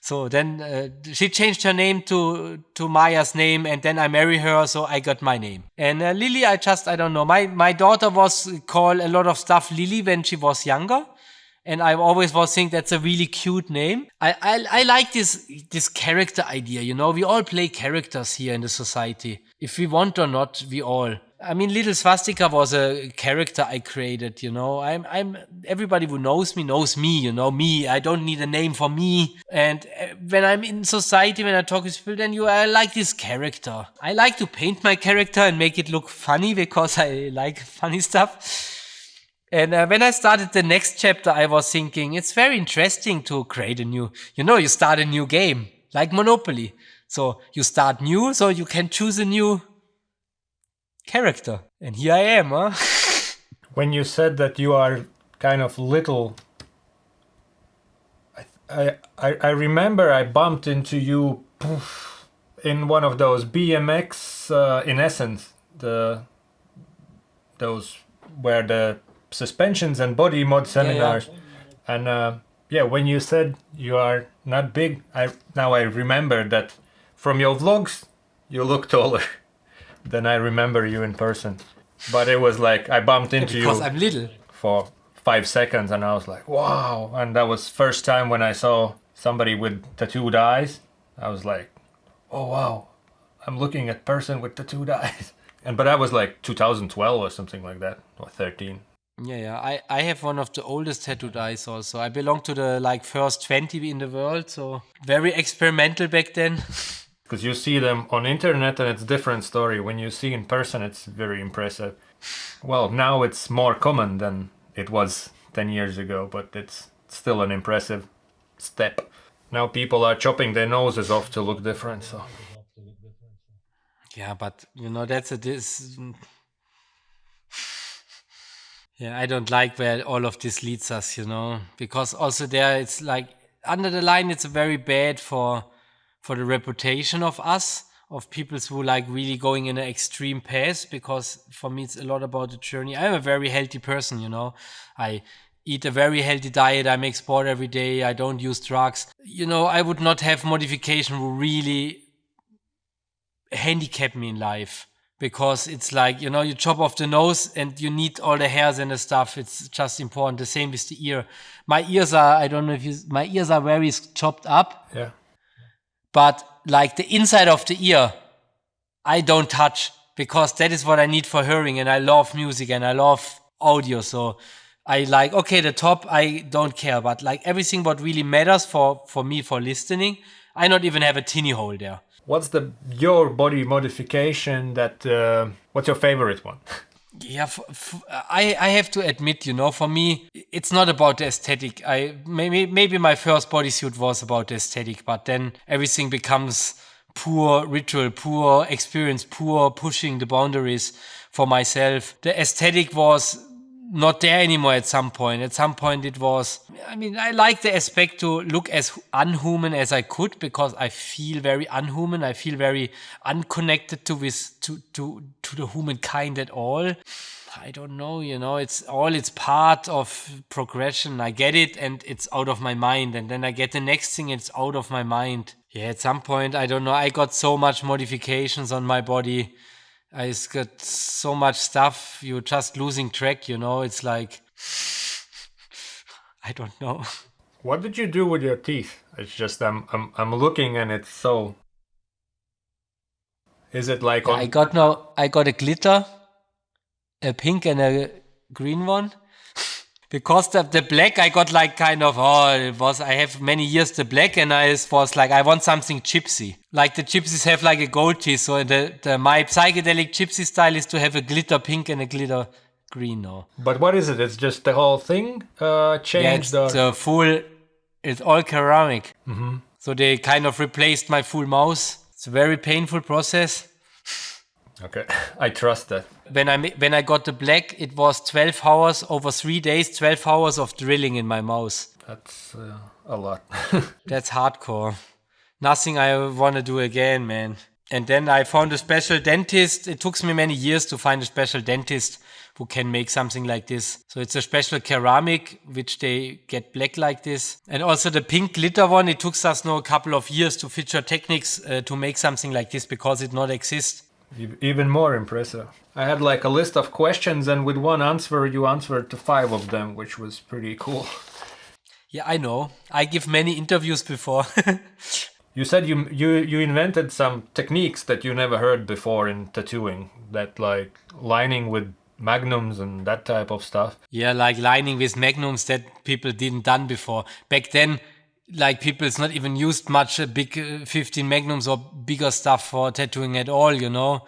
So then she changed her name to Maya's name, and then I marry her, so I got my name. And Lily, I don't know. My daughter was called a lot of stuff Lily when she was younger. And I always was think that's a really cute name. I like this character idea, we all play characters here in the society. If we want or not, we all. I mean, Little Swastika was a character I created, I'm everybody who knows me, me. I don't need a name for me. And when I'm in society, when I talk with people, then I like this character. I like to paint my character and make it look funny because I like funny stuff. And when I started the next chapter, I was thinking it's very interesting to create a new, you start a new game, like Monopoly. So you start new, so you can choose a new character. And here I am, huh? When you said that you are kind of little, I remember I bumped into you in one of those BMX, in essence, those where the suspensions and body mod seminars. Yeah. And when you said you are not big, I remember that from your vlogs you look taller than I remember you in person. But it was like I bumped into you because I'm little for 5 seconds, and I was like, wow. And that was first time when I saw somebody with tattooed eyes. I was like, oh wow, I'm looking at person with tattooed eyes. But that was like 2012 or something like that, or 13. Yeah. I have one of the oldest tattooed eyes also. I belong to the first 20 in the world, so very experimental back then. Because you see them on internet and it's a different story. When you see in person, it's very impressive. Well, now it's more common than it was 10 years ago, but it's still an impressive step. Now people are chopping their noses off to look different, so... Yeah, but, that's this... Yeah, I don't like where all of this leads us, because also there it's like under the line it's very bad for the reputation of us, of people who like really going in an extreme path, because for me it's a lot about the journey. I'm a very healthy person, I eat a very healthy diet, I make sport every day, I don't use drugs. I would not have modification who really handicap me in life. Because it's like, you chop off the nose and you need all the hairs and the stuff. It's just important. The same with the ear. My ears are, my ears are very chopped up. Yeah. But like the inside of the ear, I don't touch, because that is what I need for hearing. And I love music and I love audio. So I like, okay, the top, I don't care. But like everything what really matters for me for listening, I not even have a teeny hole there. What's your body modification that, what's your favorite one? Yeah, I have to admit, for me, it's not about the aesthetic. Maybe my first bodysuit was about the aesthetic, but then everything becomes poor ritual, poor experience, poor pushing the boundaries for myself. The aesthetic was not there anymore at some point. At some point it was, I like the aspect to look as unhuman as I could because I feel very unhuman. I feel very unconnected to the humankind at all. I don't know, it's part of progression. I get it and it's out of my mind. And then I get the next thing, it's out of my mind. Yeah, at some point, I don't know, I got so much modifications on my body. I got so much stuff, you're just losing track, it's like, I don't know. What did you do with your teeth? It's just I'm looking and it's so. Is it like I got a glitter, a pink and a green one. Because the black, I got like kind of, I have many years the black and I was like, I want something gypsy. Like the gypsies have like a gold teeth. So my psychedelic gypsy style is to have a glitter pink and a glitter green now. But what is it? It's just the whole thing changed? Yeah, it's all ceramic. Mm-hmm. So they kind of replaced my full mouth. It's a very painful process. Okay, I trust that. When I got the black, it was 12 hours over 3 days, 12 hours of drilling in my mouth. That's a lot. That's hardcore. Nothing I want to do again, man. And then I found a special dentist. It took me many years to find a special dentist who can make something like this. So it's a special ceramic, which they get black like this. And also the pink glitter one, it took us now a couple of years to feature techniques to make something like this because it not exists. Even more impressive. I had like a list of questions and with one answer you answered to 5 of them, which was pretty cool. Yeah, I know. I give many interviews before. You said you invented some techniques that you never heard before in tattooing, that like lining with magnums and that type of stuff. Yeah, like lining with magnums that people didn't done before. Back then, like people's not even used much big 15 magnums or bigger stuff for tattooing at all,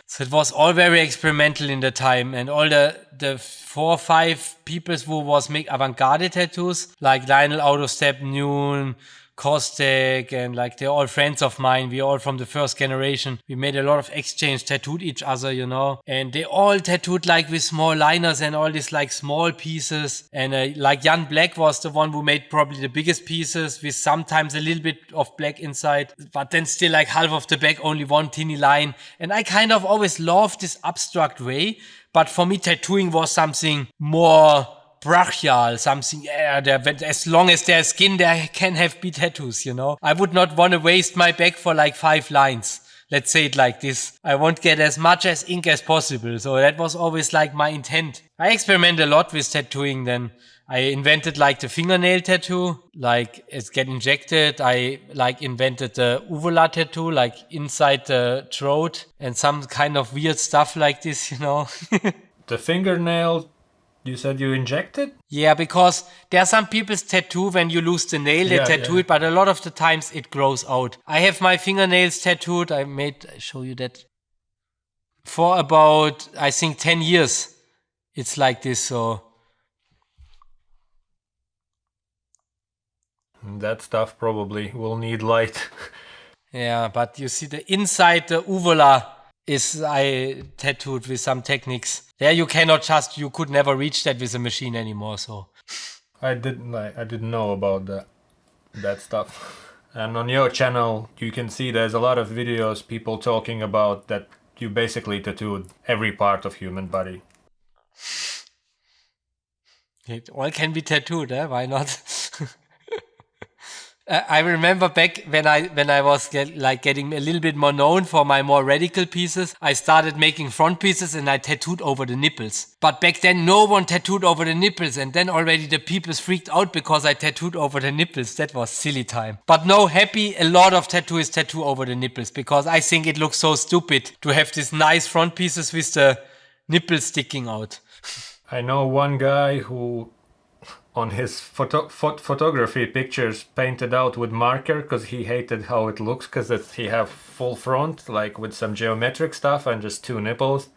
So it was all very experimental in the time, and all the 4 or 5 people who was make avant-garde tattoos, like Lionel Out of Step, Noon, Kostek, and like they're all friends of mine. We're all from the first generation. We made a lot of exchange, tattooed each other, and they all tattooed like with small liners and all these like small pieces. And like Jan Black was the one who made probably the biggest pieces with sometimes a little bit of black inside, but then still like half of the back, only one teeny line. And I kind of always loved this abstract way, but for me tattooing was something more brachial, something, as long as there's skin, there can be tattoos, I would not want to waste my back for like 5 lines. Let's say it like this. I want to get as much as ink as possible. So that was always like my intent. I experiment a lot with tattooing then. I invented like the fingernail tattoo, like it's get injected. I like invented the uvula tattoo, like inside the throat and some kind of weird stuff like this, The fingernail, you said you injected? Yeah, because there are some people's tattoo when you lose the nail, they tattoo it, but a lot of the times it grows out. I have my fingernails tattooed. I show you that for about, I think 10 years. It's like this, so. That stuff probably will need light. Yeah, but you see the inside, the uvula is I tattooed with some techniques. There you could never reach that with a machine anymore, so. I didn't know about that stuff. And on your channel, you can see there's a lot of videos, people talking about that you basically tattooed every part of human body. It all can be tattooed, eh? Why not? I remember back when I was getting a little bit more known for my more radical pieces, I started making front pieces and I tattooed over the nipples. But back then no one tattooed over the nipples, and then already the people freaked out because I tattooed over the nipples. That was silly time. But no, happy, a lot of tattooists tattoo over the nipples because I think it looks so stupid to have these nice front pieces with the nipples sticking out. I know one guy who on his photography pictures painted out with marker because he hated how it looks, because he have full front like with some geometric stuff and just 2 nipples.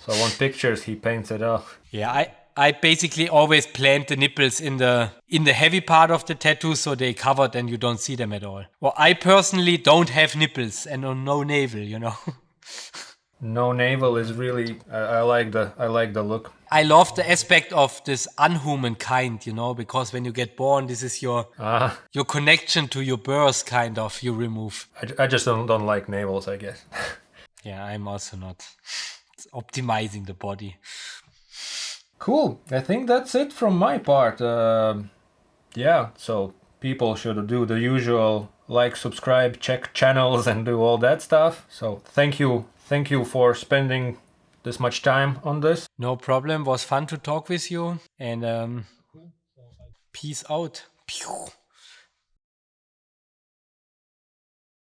So on pictures he paints it off. Yeah, I basically always plant the nipples in the heavy part of the tattoo so they covered and you don't see them at all. Well, I personally don't have nipples and no navel, you know. No navel is really. I like the look. I love the aspect of this unhuman kind, you know, because when you get born, this is your connection to your birth, kind of, you remove. I just don't like navels, I guess. Yeah, I'm also not. It's optimizing the body. Cool. I think that's it from my part. Yeah, so people should do the usual like, subscribe, check channels, and do all that stuff. So thank you for spending this much time on this. No problem. Was fun to talk with you. And peace out. Pew.